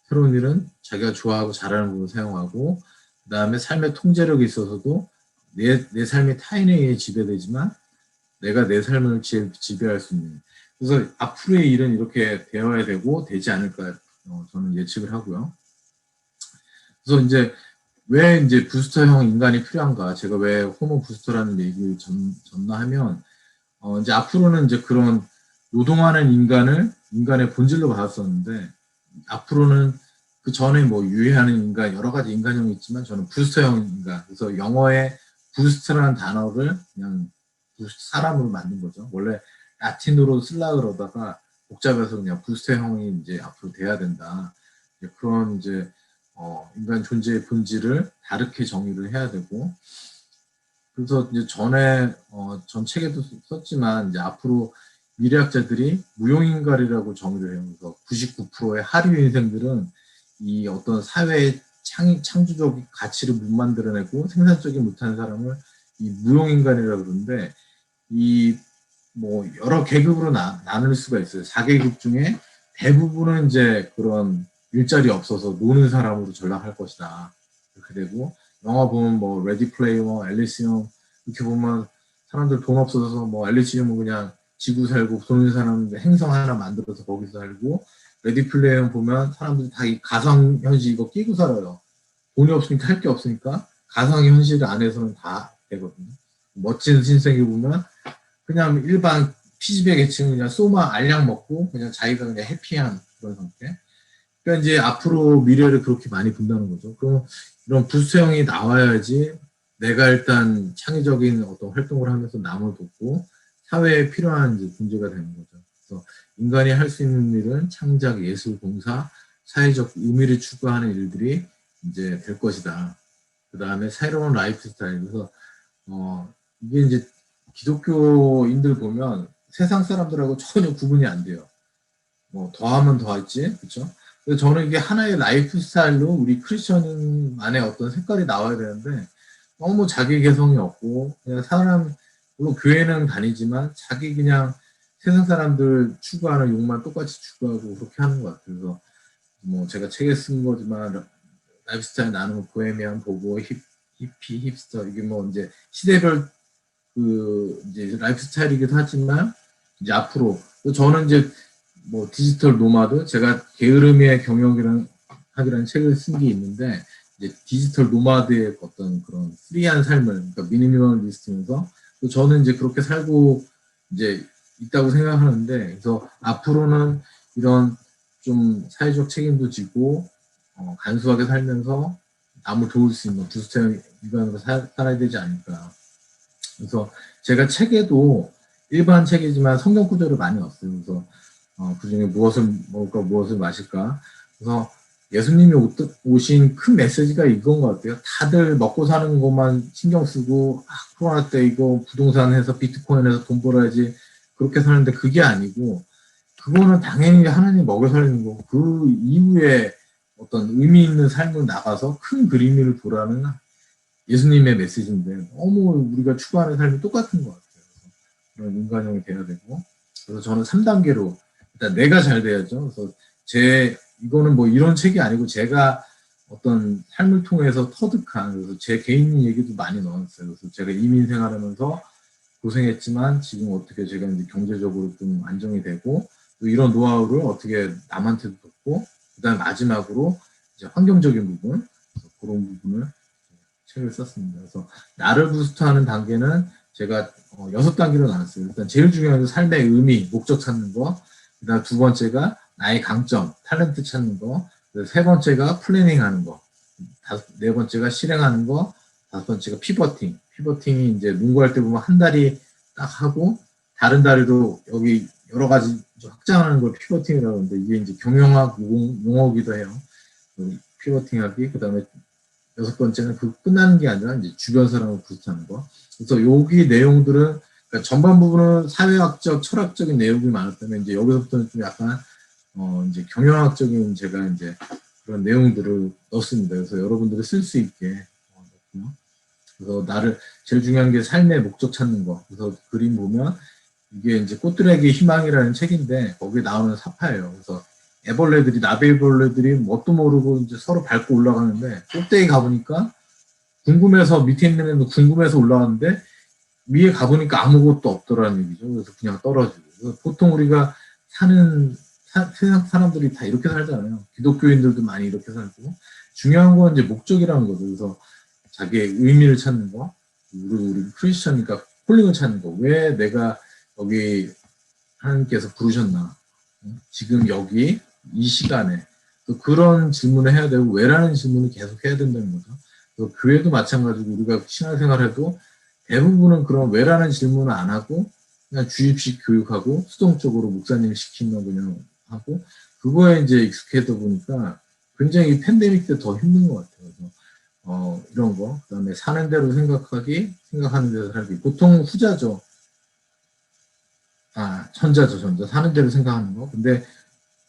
새로운 일은 자기가 좋아하고 잘하는 부분을 사용하고, 그다음에 삶의 통제력이 있어서도 내 삶이 타인에 의해 지배되지만 내가 내 삶을 지배할 수 있는. 그래서 앞으로의 일은 이렇게 되어야 되고 되지 않을까 저는 예측을 하고요. 그래서 이제 왜 이제 부스터형 인간이 필요한가? 제가 왜 호모 부스터라는 얘기를 줬나 하면, 이제 앞으로는 이제 그런 노동하는 인간의 본질로 받았었는데, 앞으로는 그 전에 뭐 유해하는 인간, 여러 가지 인간형이 있지만 저는 부스터형 인간. 그래서 영어의 부스트라는 단어를 그냥 사람으로 만든 거죠. 원래 라틴어로 쓰려고 그러다가 복잡해서 그냥 부스터형이 이제 앞으로 돼야 된다. 그런 이제 인간 존재의 본질을 다르게 정의를 해야 되고, 그래서 이제 전 책에도 썼지만 이제 앞으로 미래학자들이 무용인간이라고 정의를 해요. 그래서 99%의 하류 인생들은 이 어떤 사회의 창조적 가치를 못 만들어내고 생산적이 못하는 사람을 이 무용인간이라고 그러는데, 이 뭐 여러 계급으로 나눌 수가 있어요. 4계급 중에 대부분은 이제 그런 일자리 없어서 노는 사람으로 전락할 것이다. 이렇게 되고, 영화 보면 뭐 레디 플레이어, 엘리시움 이렇게 보면 사람들 돈 없어서 뭐 엘리시움은 그냥 지구 살고, 돈 사람 행성 하나 만들어서 거기서 살고, 레디 플레이어 보면 사람들이 다 이 가상현실 이거 끼고 살아요. 돈이 없으니까 할 게 없으니까 가상현실 안에서는 다 되거든요. 멋진 신세계 보면 그냥 일반 피지배 계층은 그냥 소마 알약 먹고 그냥 자기가 그냥 해피한 그런 상태. 그러니까 이제 앞으로 미래를 그렇게 많이 본다는 거죠. 그럼 이런 부수형이 나와야지 내가 일단 창의적인 어떤 활동을 하면서 남을 돕고 사회에 필요한 이제 존재가 되는 거죠. 그래서 인간이 할 수 있는 일은 창작, 예술, 봉사, 사회적 의미를 추구하는 일들이 이제 될 것이다. 그 다음에 새로운 라이프 스타일. 그래서 이게 이제 기독교인들 보면 세상 사람들하고 전혀 구분이 안 돼요. 뭐 더하면 더할지, 그렇죠? 그래서 저는 이게 하나의 라이프 스타일로 우리 크리스천만의 어떤 색깔이 나와야 되는데 너무 자기 개성이 없고 그냥 물론 교회는 다니지만 자기 그냥 세상 사람들 추구하는 욕만 똑같이 추구하고 그렇게 하는 것 같아요. 그래서 뭐 제가 책에 쓴 거지만 라이프 스타일 나누면 보헤미안 보고 히피 힙스터 이게 뭐 이제 시대별 이제 라이프 스타일이기도 하지만 이제 앞으로 저는 이제 뭐 디지털 노마드, 제가 게으름의 경영이라는 책을 쓴 게 있는데, 이제 디지털 노마드의 어떤 그런 프리한 삶을, 그러니까 미니멀리스트면서 또 저는 이제 그렇게 살고 이제 있다고 생각하는데, 그래서 앞으로는 이런 좀 사회적 책임도 지고 간소하게 살면서 남을 도울 수 있는 부스터 인간으로 살아야 되지 않을까. 그래서 제가 책에도 일반 책이지만 성경 구절을 많이 넣었어요. 그래서 그 중에 무엇을 먹을까, 무엇을 마실까. 그래서 예수님이 오신 큰 메시지가 이건 것 같아요. 다들 먹고 사는 것만 신경 쓰고, 코로나 때 이거 부동산 해서 비트코인 해서 돈 벌어야지. 그렇게 사는데 그게 아니고, 그거는 당연히 하나님 먹여 살리는 거고, 그 이후에 어떤 의미 있는 삶을 나가서 큰 그림을 보라는 예수님의 메시지인데, 너무 우리가 추구하는 삶이 똑같은 것 같아요. 그런 인간형이 돼야 되고, 그래서 저는 3단계로 일단 내가 잘 돼야죠. 그래서 이거는 뭐 이런 책이 아니고 제가 어떤 삶을 통해서 터득한, 그래서 제 개인 얘기도 많이 넣었어요. 그래서 제가 이민 생활하면서 고생했지만 지금 어떻게 제가 이제 경제적으로 좀 안정이 되고, 또 이런 노하우를 어떻게 남한테도 줬고, 그다음 마지막으로 이제 환경적인 부분, 그래서 그런 부분을 책을 썼습니다. 그래서 나를 부스트하는 단계는 제가 6단계로 나눴어요. 일단 제일 중요한 건 삶의 의미, 목적 찾는 거. 그다음 두 번째가 나의 강점, 탤런트 찾는 거. 세 번째가 플래닝 하는 거. 네 번째가 실행하는 거. 다섯 번째가 피버팅. 피버팅이 이제 농구할 때 보면 한 다리 딱 하고 다른 다리로 여기 여러 가지 확장하는 걸 피버팅이라고 하는데 이게 이제 경영학 용어기도 해요. 피버팅하기. 그다음에 여섯 번째는 그 끝나는 게 아니라 이제 주변 사람을 부딪하는 거. 그래서 여기 내용들은 그러니까 전반 부분은 사회학적, 철학적인 내용이 많았다면 이제 여기서부터는 좀 약간 이제 경영학적인 제가 이제 그런 내용들을 넣습니다. 그래서 여러분들이 쓸 수 있게 넣고요. 그래서 나를 제일 중요한 게 삶의 목적 찾는 거. 그래서 그림 보면 이게 이제 꽃들에게 희망이라는 책인데 거기에 나오는 사파예요. 그래서 애벌레들이 나비애벌레들이 뭣도 모르고 이제 서로 밟고 올라가는데 꼭대기 가보니까 궁금해서 밑에 있는 애도 궁금해서 올라가는데 위에 가보니까 아무것도 없더라는 얘기죠. 그래서 그냥 떨어지고. 그래서 보통 우리가 사는 세상 사람들이 다 이렇게 살잖아요. 기독교인들도 많이 이렇게 살고 중요한 건 이제 목적이라는 거죠. 그래서 자기의 의미를 찾는 거, 우리 크리스천이니까 콜링을 찾는 거. 왜 내가 여기 하나님께서 부르셨나? 지금 여기 이 시간에 또 그런 질문을 해야 되고 왜라는 질문을 계속 해야 된다는 거죠. 또 교회도 마찬가지고 우리가 신앙생활해도 대부분은 그런 왜라는 질문을 안 하고 그냥 주입식 교육하고 수동적으로 목사님이 시키면 그냥 하고 그거에 이제 익숙해다 보니까 굉장히 팬데믹 때 더 힘든 것 같아요. 그래서 이런 거 그다음에 사는 대로 생각하기, 생각하는 대로 살기. 보통 후자죠. 천자죠, 천자. 사는 대로 생각하는 거. 근데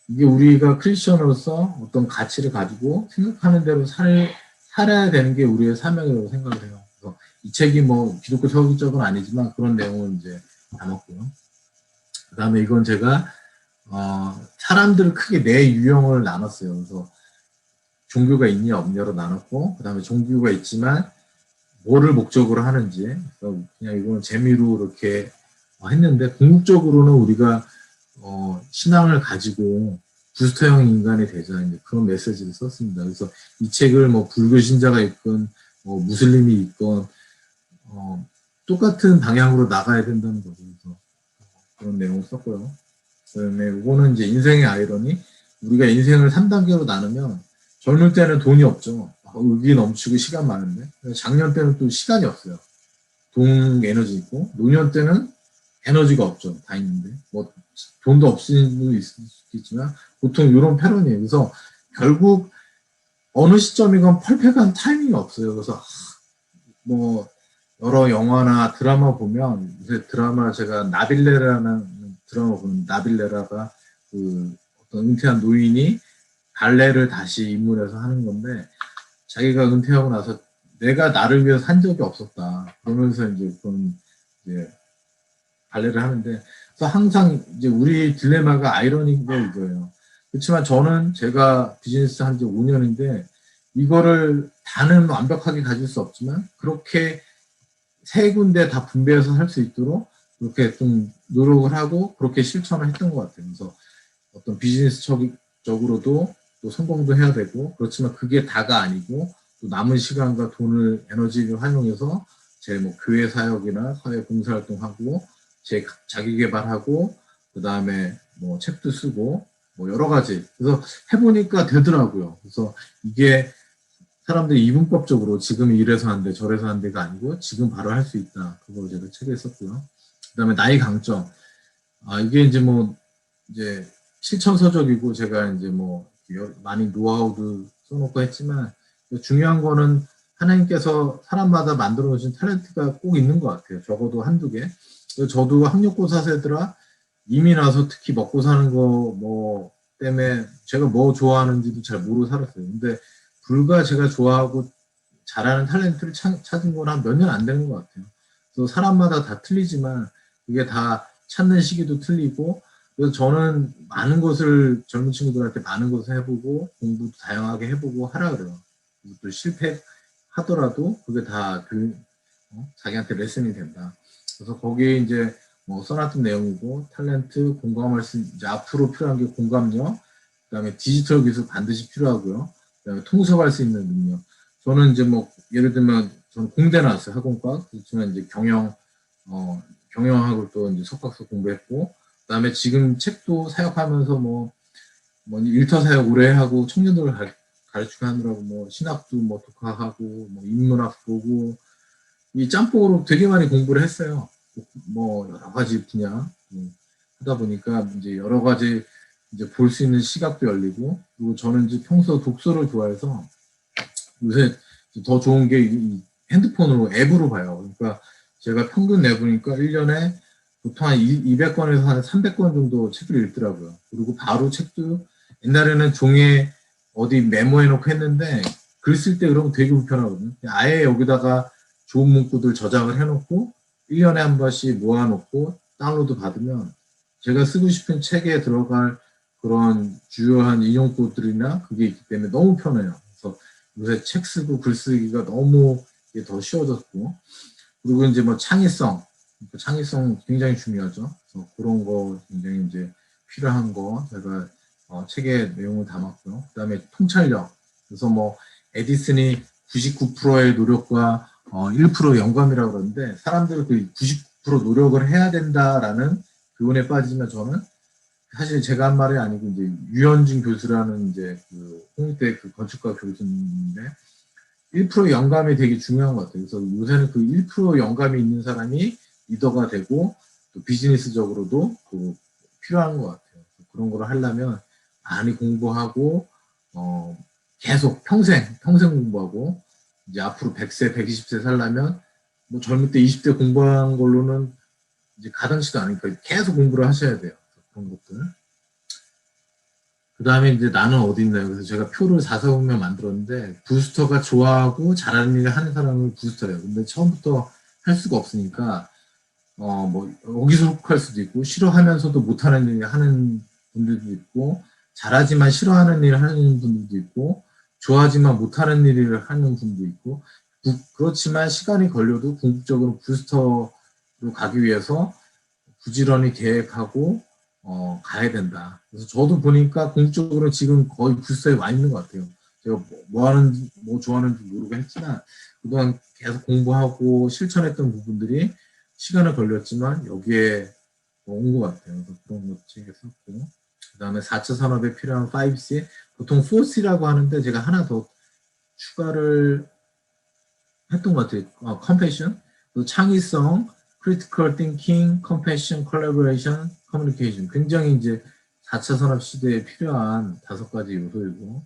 이게 우리가 크리스천으로서 어떤 가치를 가지고 생각하는 대로 살아야 되는 게 우리의 사명이라고 생각을 해요. 그래서 이 책이 뭐 기독교 서기적은 아니지만 그런 내용을 이제 담았고요. 그 다음에 이건 제가 사람들을 크게 네 유형을 나눴어요. 그래서 종교가 있냐 없냐로 나눴고, 그 다음에 종교가 있지만 뭐를 목적으로 하는지, 그래서 그냥 이거는 재미로 이렇게 했는데 궁극적으로는 우리가 신앙을 가지고 부스터형 인간이 되자 이제 그런 메시지를 썼습니다. 그래서 이 책을 뭐 불교 신자가 있건 무슬림이 있건 똑같은 방향으로 나가야 된다는 거죠. 그래서 그런 내용을 썼고요. 그다음에 이거는 이제 인생의 아이러니. 우리가 인생을 3단계로 나누면 젊을 때는 돈이 없죠. 의기 넘치고 시간 많은데 작년 때는 또 시간이 없어요. 돈 에너지 있고 노년 때는 에너지가 없죠. 다 있는데 뭐 돈도 없을 수도 있겠지만 보통 이런 패런이에요. 그래서 결국 어느 시점이건 펄펙한 타이밍이 없어요. 그래서 뭐 여러 영화나 드라마 보면 요새 드라마 제가 나빌레라는 드라마 보는 나빌레라가 그 어떤 은퇴한 노인이 발레를 다시 입문해서 하는 건데 자기가 은퇴하고 나서 내가 나를 위해서 산 적이 없었다. 그러면서 이제 그런 이제 발레를 하는데 그래서 항상 이제 우리 딜레마가 아이러니가 이거예요. 그렇지만 저는 제가 비즈니스 한 지 5년인데 이거를 다는 완벽하게 가질 수 없지만 그렇게 세 군데 다 분배해서 할 수 있도록 그렇게 좀 노력을 하고 그렇게 실천을 했던 것 같아요. 그래서 어떤 비즈니스적으로도 또 성공도 해야 되고 그렇지만 그게 다가 아니고 또 남은 시간과 돈을 에너지를 활용해서 제 뭐 교회 사역이나 사회 봉사활동하고 제 자기 개발하고 그 다음에 뭐 책도 쓰고 뭐 여러 가지 그래서 해보니까 되더라고요. 그래서 이게 사람들이 이분법적으로 지금 이래서 한대 저래서 한대가 아니고 지금 바로 할 수 있다. 그걸 제가 책에 썼고요. 그다음에 나의 강점. 이게 이제 뭐 이제 실천서적이고 제가 이제 뭐 많이 노하우도 써놓고 했지만 중요한 거는 하나님께서 사람마다 만들어 놓으신 탤런트가 꼭 있는 것 같아요. 적어도 한두 개. 저도 학력고사 세더라 이미 나서 특히 먹고 사는 거 뭐 때문에 제가 뭐 좋아하는지도 잘 모르고 살았어요. 근데 불과 제가 좋아하고 잘하는 탤런트를 찾은 건 한 몇 년 안 되는 것 같아요. 그래서 사람마다 다 틀리지만 그게 다 찾는 시기도 틀리고 그래서 저는 많은 것을 젊은 친구들한테 많은 것을 해보고 공부도 다양하게 해보고 하라 그래요. 또 실패하더라도 그게 다 자기한테 레슨이 된다. 그래서 거기에 이제 뭐 써놨던 내용이고 탤런트, 공감할 수 이제 앞으로 필요한 게 공감력, 그다음에 디지털 기술 반드시 필요하고요. 그다음에 통섭할 수 있는 능력. 저는 이제 뭐 예를 들면 저는 공대 나왔어요 학원과 그렇지만 이제 경영 경영학을 또 이제 석박사 공부했고, 그다음에 지금 책도 사역하면서 뭐 일터 사역 오래 하고 청년들을 가르치고 하느라고 뭐 신학도 뭐 독학하고 뭐 인문학 보고 이 짬뽕으로 되게 많이 공부를 했어요. 뭐 여러 가지 분야 하다 보니까 이제 여러 가지 이제 볼 수 있는 시각도 열리고, 그리고 저는 이제 평소 독서를 좋아해서 요새 더 좋은 게 이 핸드폰으로 앱으로 봐요. 그러니까 제가 평균 내보니까 1년에 보통 한 200권에서 한 300권 정도 책을 읽더라고요. 그리고 바로 책도 옛날에는 종이에 어디 메모해 놓고 했는데 글 쓸 때 그러면 되게 불편하거든요. 아예 여기다가 좋은 문구들 저장을 해 놓고 1년에 한 번씩 모아 놓고 다운로드 받으면 제가 쓰고 싶은 책에 들어갈 그런 주요한 인용구들이나 그게 있기 때문에 너무 편해요. 그래서 요새 책 쓰고 글 쓰기가 너무 더 쉬워졌고, 그리고 이제 뭐 창의성 굉장히 중요하죠. 그래서 그런 거 굉장히 이제 필요한 거 제가 책에 내용을 담았고요. 그다음에 통찰력. 그래서 뭐 에디슨이 99%의 노력과 1% 영감이라고 그러는데, 사람들 그 99% 노력을 해야 된다라는 교훈에 빠지면 저는 사실 제가 한 말이 아니고 이제 유현진 교수라는 이제 그 홍대 그 건축가 교수인데 1% 영감이 되게 중요한 것 같아요. 그래서 요새는 그 1% 영감이 있는 사람이 리더가 되고 또 비즈니스적으로도 그 필요한 것 같아요. 그런 걸 하려면 많이 공부하고 계속 평생 공부하고 이제 앞으로 100세, 120세 살려면 뭐 젊을 때 20대 공부한 걸로는 이제 가당치도 않으니까 계속 공부를 하셔야 돼요. 그런 것들. 그 다음에 이제 나는 어디 있나요? 그래서 제가 표를 4사분면 만들었는데, 부스터가 좋아하고 잘하는 일을 하는 사람을 부스터래요. 근데 처음부터 할 수가 없으니까, 뭐, 여기서 혹할 수도 있고, 싫어하면서도 못하는 일을 하는 분들도 있고, 잘하지만 싫어하는 일을 하는 분들도 있고, 좋아하지만 못하는 일을 하는 분도 있고, 그렇지만 시간이 걸려도 궁극적으로 부스터로 가기 위해서 부지런히 계획하고 가야 된다. 그래서 저도 보니까 공적으로 지금 거의 부스터에 와 있는 것 같아요. 제가 뭐 하는지, 뭐 좋아하는지 모르고 했지만 그동안 계속 공부하고 실천했던 부분들이 시간을 걸렸지만 여기에 온 것 같아요. 그래서 그런 것 책에 썼고, 그 다음에 4차 산업에 필요한 5C, 보통 4C라고 하는데 제가 하나 더 추가를 했던 것 같아요. 컴패션, 창의성, critical thinking, compassion, collaboration, communication. 굉장히 이제 4차 산업 시대에 필요한 5가지 요소이고,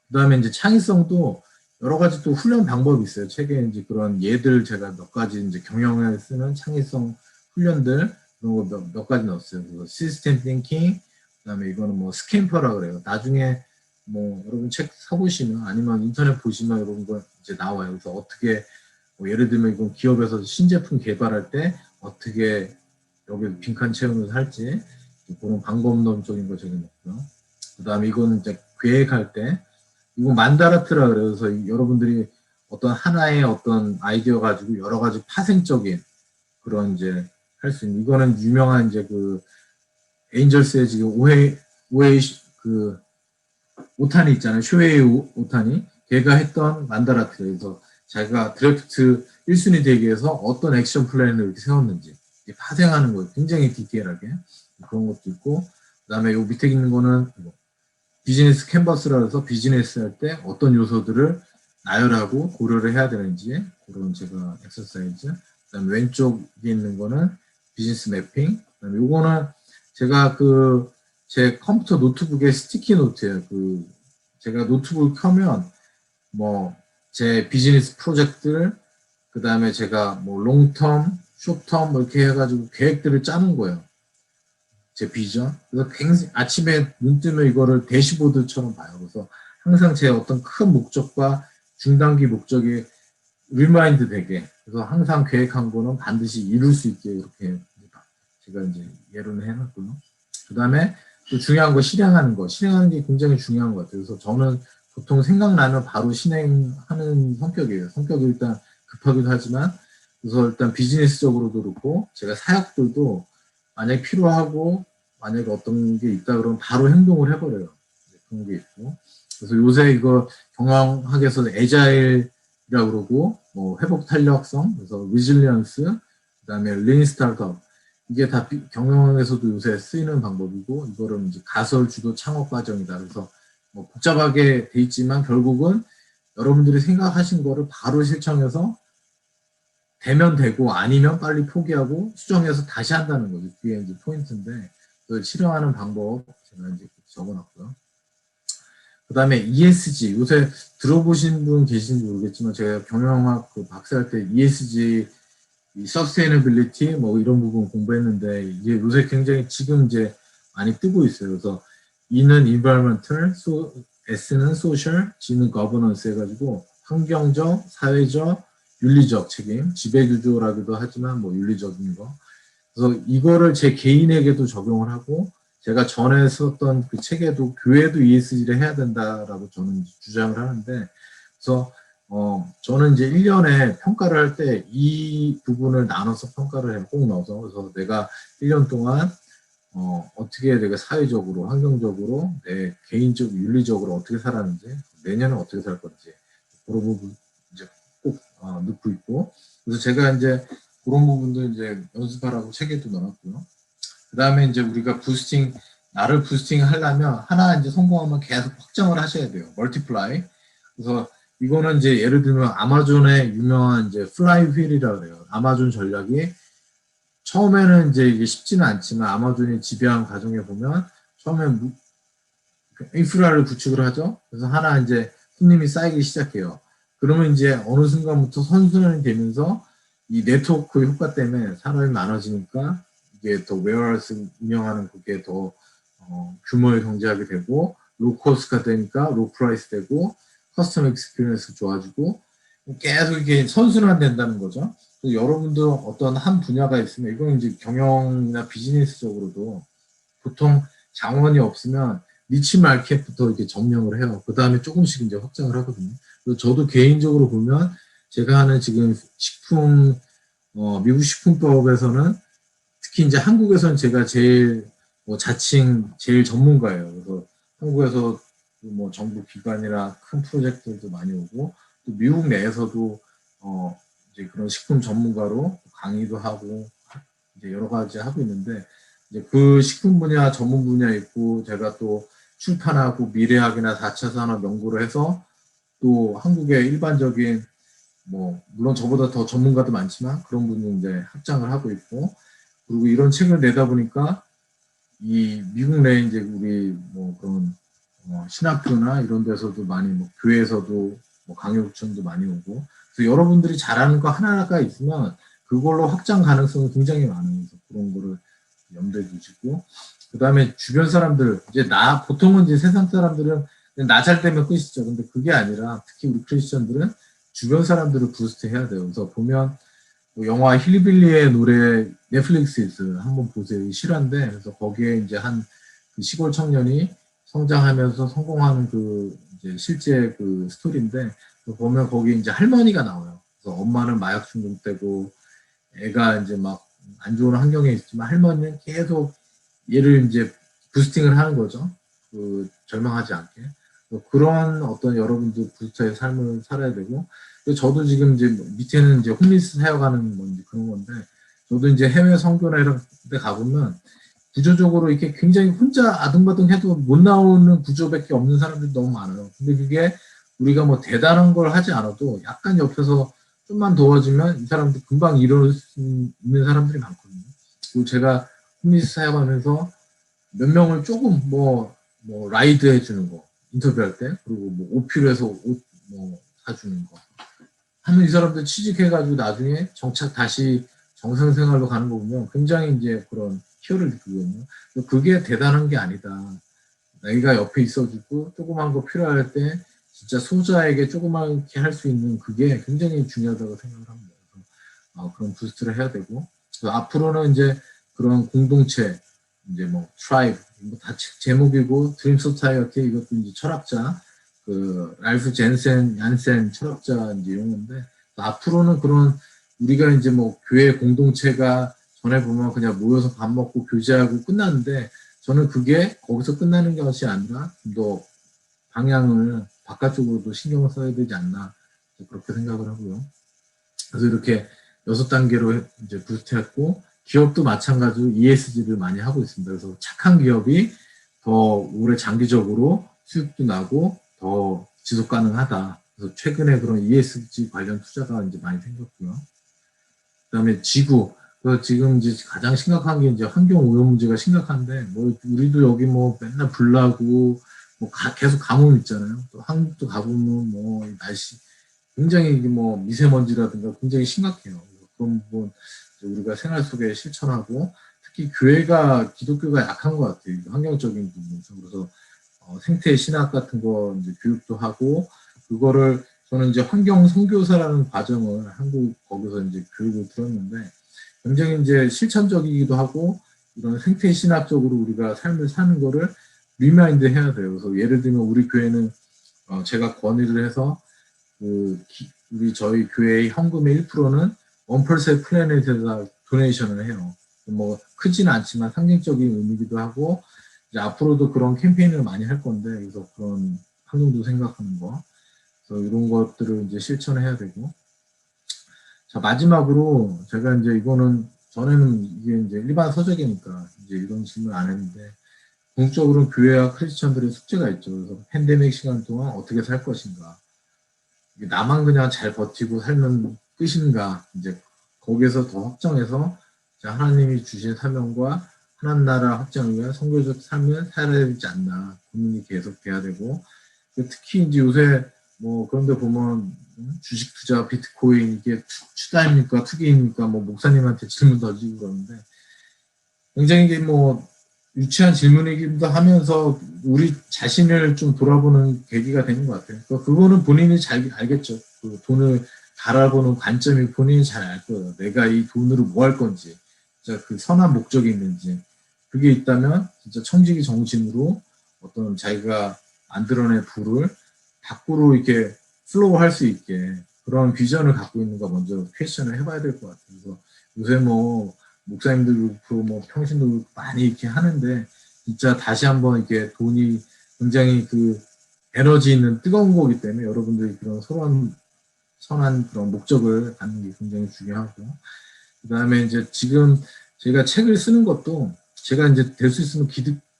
그 다음에 이제 창의성도 여러 가지 또 훈련 방법이 있어요. 책에 이제 그런 예들 제가 몇 가지 이제 경영에 쓰는 창의성 훈련들 그런 거 몇 가지 넣었어요. 그래서 시스템 띵킹, 그다음에 이거는 뭐 스캠퍼라 그래요. 나중에 뭐 여러분 책 사보시면 아니면 인터넷 보시면 이런 거 이제 나와요. 그래서 어떻게 뭐 예를 들면 이건 기업에서 신제품 개발할 때 어떻게 여기 빈칸 채우면서 할지 그런 방법론적인 거 적어 놓고요. 그다음에 이거는 이제 계획할 때 이거 만다라트라 그래서 여러분들이 어떤 하나의 어떤 아이디어 가지고 여러 가지 파생적인 그런 이제 할 수 있는, 이거는 유명한 이제 그 에인절스의 지금 오헤이 그 오타니 있잖아요. 쇼헤이 오타니 걔가 했던 만다라트에서 자기가 드래프트 1순위 되기 위해서 어떤 액션 플랜을 이렇게 세웠는지 파생하는 거예요. 굉장히 디테일하게 그런 것도 있고, 그다음에 요 밑에 있는 거는 비즈니스 캔버스라 해서 비즈니스 할 때 어떤 요소들을 나열하고 고려를 해야 되는지 그런 제가 엑서사이즈. 그다음에 왼쪽에 있는 거는 비즈니스 매핑. 그다음에 요거는 제가 그 제 컴퓨터 노트북에 스티키 노트예요. 그 제가 노트북을 켜면 뭐 제 비즈니스 프로젝트들, 그다음에 제가 뭐 롱텀, 숏텀 뭐 이렇게 해가지고 계획들을 짜는 거예요. 제 비전. 그래서 굉장히 아침에 눈 뜨면 이거를 대시보드처럼 봐요. 그래서 항상 제 어떤 큰 목적과 중단기 목적이 리마인드 되게. 그래서 항상 계획한 거는 반드시 이룰 수 있게 이렇게 제가 이제 예로는 해놨고요. 그 다음에 또 중요한 거 실행하는 거. 실행하는 게 굉장히 중요한 것 같아요. 그래서 저는 보통 생각나면 바로 실행하는 성격이에요. 성격이 일단 급하기도 하지만, 그래서 일단 비즈니스적으로도 그렇고, 제가 사역들도 만약에 필요하고, 만약에 어떤 게 있다 그러면 바로 행동을 해버려요. 그런 게 있고. 그래서 요새 이거 경영학에서 에자일 그러고 뭐 회복 탄력성, 그래서 resilience, 그다음에 lean startup 이게 다 경영에서도 요새 쓰이는 방법이고 이거를 이제 가설 주도 창업 과정이다. 그래서 뭐 복잡하게 돼 있지만 결국은 여러분들이 생각하신 거를 바로 실천해서 되면 되고 아니면 빨리 포기하고 수정해서 다시 한다는 거죠. 그게 이제 포인트인데 그걸 실행하는 방법 제가 이제 적어놨고요. 그 다음에 ESG 요새 들어보신 분 계신지 모르겠지만 제가 경영학 그 박사할 때 ESG 이 서스테이너빌리티 뭐 이런 부분 공부했는데 이게 요새 굉장히 지금 이제 많이 뜨고 있어요. 그래서 E는 environmental, S는 social, G는 governance 해가지고 환경적, 사회적, 윤리적 책임, 지배구조라고도 하지만 뭐 윤리적인 거. 그래서 이거를 제 개인에게도 적용을 하고 제가 전에 썼던 그 책에도 교회도 ESG를 해야 된다라고 저는 주장을 하는데 그래서 저는 이제 1년에 평가를 할 때 이 부분을 나눠서 평가를 해요. 꼭 넣어서. 그래서 내가 1년 동안 어떻게 내가 사회적으로, 환경적으로, 내 개인적, 윤리적으로 어떻게 살았는지, 내년에 어떻게 살 건지, 그런 부분 이제 꼭 넣고 있고. 그래서 제가 이제 그런 부분도 이제 연습하라고 책에도 넣었고요. 그 다음에 이제 우리가 부스팅, 나를 부스팅 하려면 하나 이제 성공하면 계속 확장을 하셔야 돼요. 멀티플라이. 그래서 이거는 이제 예를 들면 아마존의 유명한 이제 플라이 휠이라고 그래요. 아마존 전략이 처음에는 이제 이게 쉽지는 않지만 아마존이 지배한 과정에 보면 처음에 인프라를 구축을 하죠. 그래서 하나 이제 손님이 쌓이기 시작해요. 그러면 이제 어느 순간부터 선순환이 되면서 이 네트워크 효과 때문에 사람이 많아지니까 이게 더 웨어하우스 운영하는 그게 더 규모를 경제하게 되고 로코스트가 되니까 로 프라이스 되고 커스텀 익스피리언스 좋아지고 계속 이게 선순환 된다는 거죠. 여러분도 어떤 한 분야가 있으면 이건 이제 경영이나 비즈니스적으로도 보통 자원이 없으면 니치 마켓부터 이렇게 점령을 해요. 그 다음에 조금씩 이제 확장을 하거든요. 그래서 저도 개인적으로 보면 제가 하는 지금 식품 미국 식품법에서는 특히 이제 한국에서는 제가 제일 자칭 제일 전문가예요. 그래서 한국에서 뭐 정부 기관이나 큰 프로젝트들도 많이 오고 또 미국 내에서도 이제 그런 식품 전문가로 강의도 하고 이제 여러 가지 하고 있는데 이제 그 식품 분야 전문 분야 있고 제가 또 출판하고 미래학이나 4차 산업 연구를 해서 또 한국의 일반적인 뭐 물론 저보다 더 전문가도 많지만 그런 분이 이제 합장을 하고 있고 그리고 이런 책을 내다 보니까 이 미국 내 이제 우리 뭐 그런 신학교나 이런 데서도 많이 뭐 교회에서도 뭐 강요구청도 많이 오고 그래서 여러분들이 잘하는 거 하나가 있으면 그걸로 확장 가능성이 굉장히 많아요. 그래서 그런 거를 염두에 두시고 그 다음에 주변 사람들 이제 보통은 이제 세상 사람들은 나 잘 되면 끝이죠. 근데 그게 아니라 특히 우리 크리스천들은 주변 사람들을 부스트 해야 돼요. 그래서 보면 뭐 영화 힐빌리의 노래 넷플릭스에 있어요. 한번 보세요. 실화인데 그래서 거기에 이제 그 시골 청년이 성장하면서 성공하는 그 이제 실제 그 스토리인데 보면 거기 이제 할머니가 나와요. 그래서 엄마는 마약 중독되고 애가 이제 막 안 좋은 환경에 있지만 할머니는 계속 얘를 이제 부스팅을 하는 거죠. 그 절망하지 않게. 그런 어떤 여러분들 부스터의 삶을 살아야 되고 저도 지금 이제 밑에는 이제 홈리스 사역하는 건지 그런 건데 저도 이제 해외 선교나 이런 데 가보면 구조적으로 이렇게 굉장히 혼자 아둥바둥 해도 못 나오는 구조밖에 없는 사람들이 너무 많아요. 근데 그게 우리가 뭐 대단한 걸 하지 않아도 약간 옆에서 좀만 도와주면 이 사람들 금방 이룰 수 있는 사람들이 많거든요. 그리고 제가 홈리스 사역하면서 몇 명을 조금 뭐 라이드 해주는 거 인터뷰할 때 그리고 뭐 옷 필요해서 옷 뭐 사주는 거 하면 이 사람들 취직해가지고 나중에 정착 다시 정상생활로 가는 거 보면 굉장히 이제 그런 희열을 느끼거든요. 그게 대단한 게 아니다. 내가 옆에 있어주고 조그만 거 필요할 때 진짜 소자에게 조그맣게 할 수 있는 그게 굉장히 중요하다고 생각을 합니다. 그래서 그런 부스트를 해야 되고 앞으로는 이제 그런 공동체 이제 뭐 트라이브 다 제목이고 드림 소사이어티 이것도 이제 철학자 그 랄프 얀센 철학자 이제 이런 건데 앞으로는 그런 우리가 이제 뭐 교회 공동체가 전에 보면 그냥 모여서 밥 먹고 교제하고 끝났는데 저는 그게 거기서 끝나는 것이 아니라 좀 더 방향을 바깥쪽으로도 신경을 써야 되지 않나 그렇게 생각을 하고요. 그래서 이렇게 6단계로 이제 부스트했고, 기업도 마찬가지로 ESG를 많이 하고 있습니다. 그래서 착한 기업이 더 오래 장기적으로 수익도 나고 더 지속 가능하다. 그래서 최근에 그런 ESG 관련 투자가 이제 많이 생겼고요. 그다음에 지구. 지금 이제 가장 심각한 게 이제 환경 오염 문제가 심각한데, 뭐 우리도 여기 뭐 맨날 불 나고 뭐 계속 가뭄 있잖아요. 또 한국도 가보면 뭐 날씨 굉장히 뭐 미세먼지라든가 굉장히 심각해요. 그런 부분 우리가 생활 속에 실천하고, 특히 교회가 기독교가 약한 것 같아요. 환경적인 부분에서. 그래서 생태 신학 같은 거 이제 교육도 하고, 그거를 저는 이제 환경 선교사라는 과정을 한국 거기서 이제 교육을 들었는데, 굉장히 이제 실천적이기도 하고, 이런 생태 신학적으로 우리가 삶을 사는 거를 리마인드 해야 돼요. 그래서 예를 들면 우리 교회는 제가 건의를 해서 우리 저희 교회의 현금의 1%는 원펄세 플래닛에다 도네이션을 해요. 뭐 크지는 않지만 상징적인 의미기도 하고, 이제 앞으로도 그런 캠페인을 많이 할 건데, 그래서 그런 환경도 생각하는 거, 그래서 이런 것들을 이제 실천해야 되고. 자, 마지막으로 제가 이제 이거는 전에는 이게 이제 일반 서적이니까 이제 이런 질문 안 했는데, 궁극적으로는 교회와 크리스천들의 숙제가 있죠. 그래서 팬데믹 시간 동안 어떻게 살 것인가. 나만 그냥 잘 버티고 살면 끝인가. 이제 거기에서 더 확정해서 하나님이 주신 사명과 하나님 나라 확장을 위한 선교적 삶을 살아야 되지 않나 고민이 계속 돼야 되고, 특히 이제 요새 뭐 그런데 보면 주식 투자, 비트코인 이게 투자입니까 투기입니까 뭐 목사님한테 질문 던지고 그러는데, 굉장히 이게 뭐 유치한 질문이기도 하면서 우리 자신을 좀 돌아보는 계기가 되는 것 같아요. 그러니까 그거는 본인이 잘 알겠죠. 그 돈을 바라보는 관점이 본인이 잘 알 거예요. 내가 이 돈으로 뭐 할 건지, 진짜 그 선한 목적이 있는지, 그게 있다면 진짜 청지기 정신으로 어떤 자기가 만들어낸 부를 밖으로 이렇게 플로우 할 수 있게 그런 비전을 갖고 있는가 먼저 퀘스천을 해봐야 될 것 같아요. 그래서 요새 뭐 목사님들 그렇고 뭐 평신도 그렇고 많이 이렇게 하는데, 진짜 다시 한번 이렇게 돈이 굉장히 그 에너지 있는 뜨거운 거기 때문에 여러분들이 그런 선한 그런 목적을 갖는 게 굉장히 중요하고, 그 다음에 이제 지금 제가 책을 쓰는 것도 제가 이제 될 수 있으면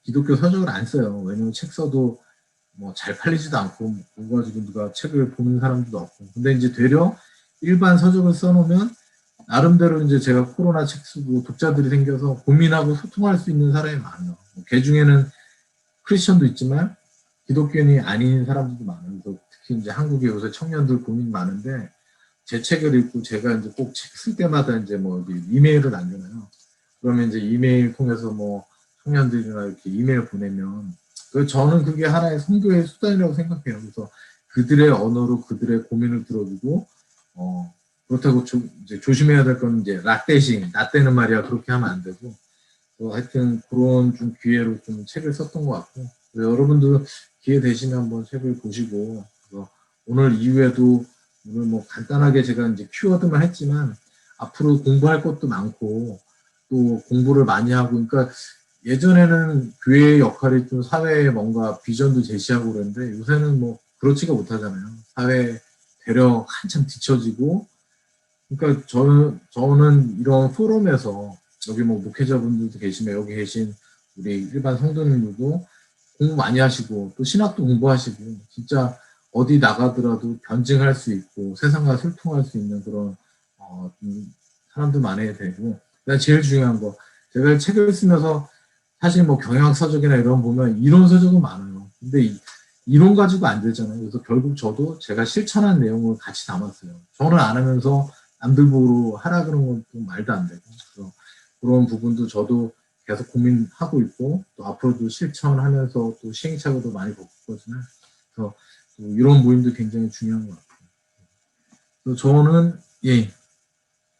기독교 서적을 안 써요. 왜냐면 책 써도 뭐 잘 팔리지도 않고, 그거 가지고 누가 책을 보는 사람도 없고. 근데 이제 되려 일반 서적을 써놓으면 나름대로 이제 제가 코로나 책 쓰고 독자들이 생겨서 고민하고 소통할 수 있는 사람이 많아요. 그 중에는 크리스천도 있지만 기독교인이 아닌 사람들도 많아요. 그래서 특히 이제 한국에 요새 청년들 고민 많은데, 제 책을 읽고 제가 이제 꼭 책 쓸 때마다 이제 뭐 이메일을 남겨놔요. 그러면 이제 이메일 통해서 뭐 청년들이나 이렇게 이메일 보내면, 저는 그게 하나의 선교의 수단이라고 생각해요. 그래서 그들의 언어로 그들의 고민을 들어주고, 그렇다고 이제 조심해야 될 건 이제 라떼싱, 라떼는 말이야 그렇게 하면 안 되고, 하여튼 그런 좀 기회로 좀 책을 썼던 것 같고, 여러분들 기회 되시면 한번 책을 보시고, 오늘 이후에도 오늘 뭐 간단하게 제가 이제 키워드만 했지만 앞으로 공부할 것도 많고 또 공부를 많이 하고, 그러니까 예전에는 교회의 역할이 좀 사회에 뭔가 비전도 제시하고 그랬는데, 요새는 뭐 그렇지가 못하잖아요. 사회 되려 한참 뒤처지고. 그러니까 저는 이런 포럼에서 여기 뭐 목회자분들도 계시면 여기 계신 우리 일반 성도님들도 공부 많이 하시고 또 신학도 공부하시고 진짜 어디 나가더라도 변증할 수 있고 세상과 소통할 수 있는 그런 사람들 많아야 되고, 그다음 제일 중요한 거, 제가 책을 쓰면서 사실 뭐 경영학 서적이나 이런 보면 이론 서적은 많아요. 근데 이론 가지고 안 되잖아요. 그래서 결국 저도 제가 실천한 내용을 같이 담았어요. 저는 안 하면서 남들 보고 하라 그런 건 좀 말도 안 되고, 그래서 그런 부분도 저도 계속 고민하고 있고 또 앞으로도 실천하면서 또 시행착오도 많이 겪거든요. 그래서 이런 모임도 굉장히 중요한 것 같아요. 그래서 저는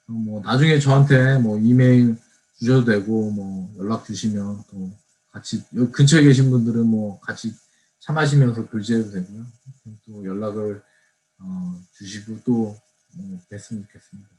뭐 나중에 저한테 뭐 이메일 주셔도 되고 뭐 연락 주시면 또 같이 여기 근처에 계신 분들은 뭐 같이 차 마시면서 교제해도 되고요. 또 연락을 주시고 또 뵀으면 좋겠습니다.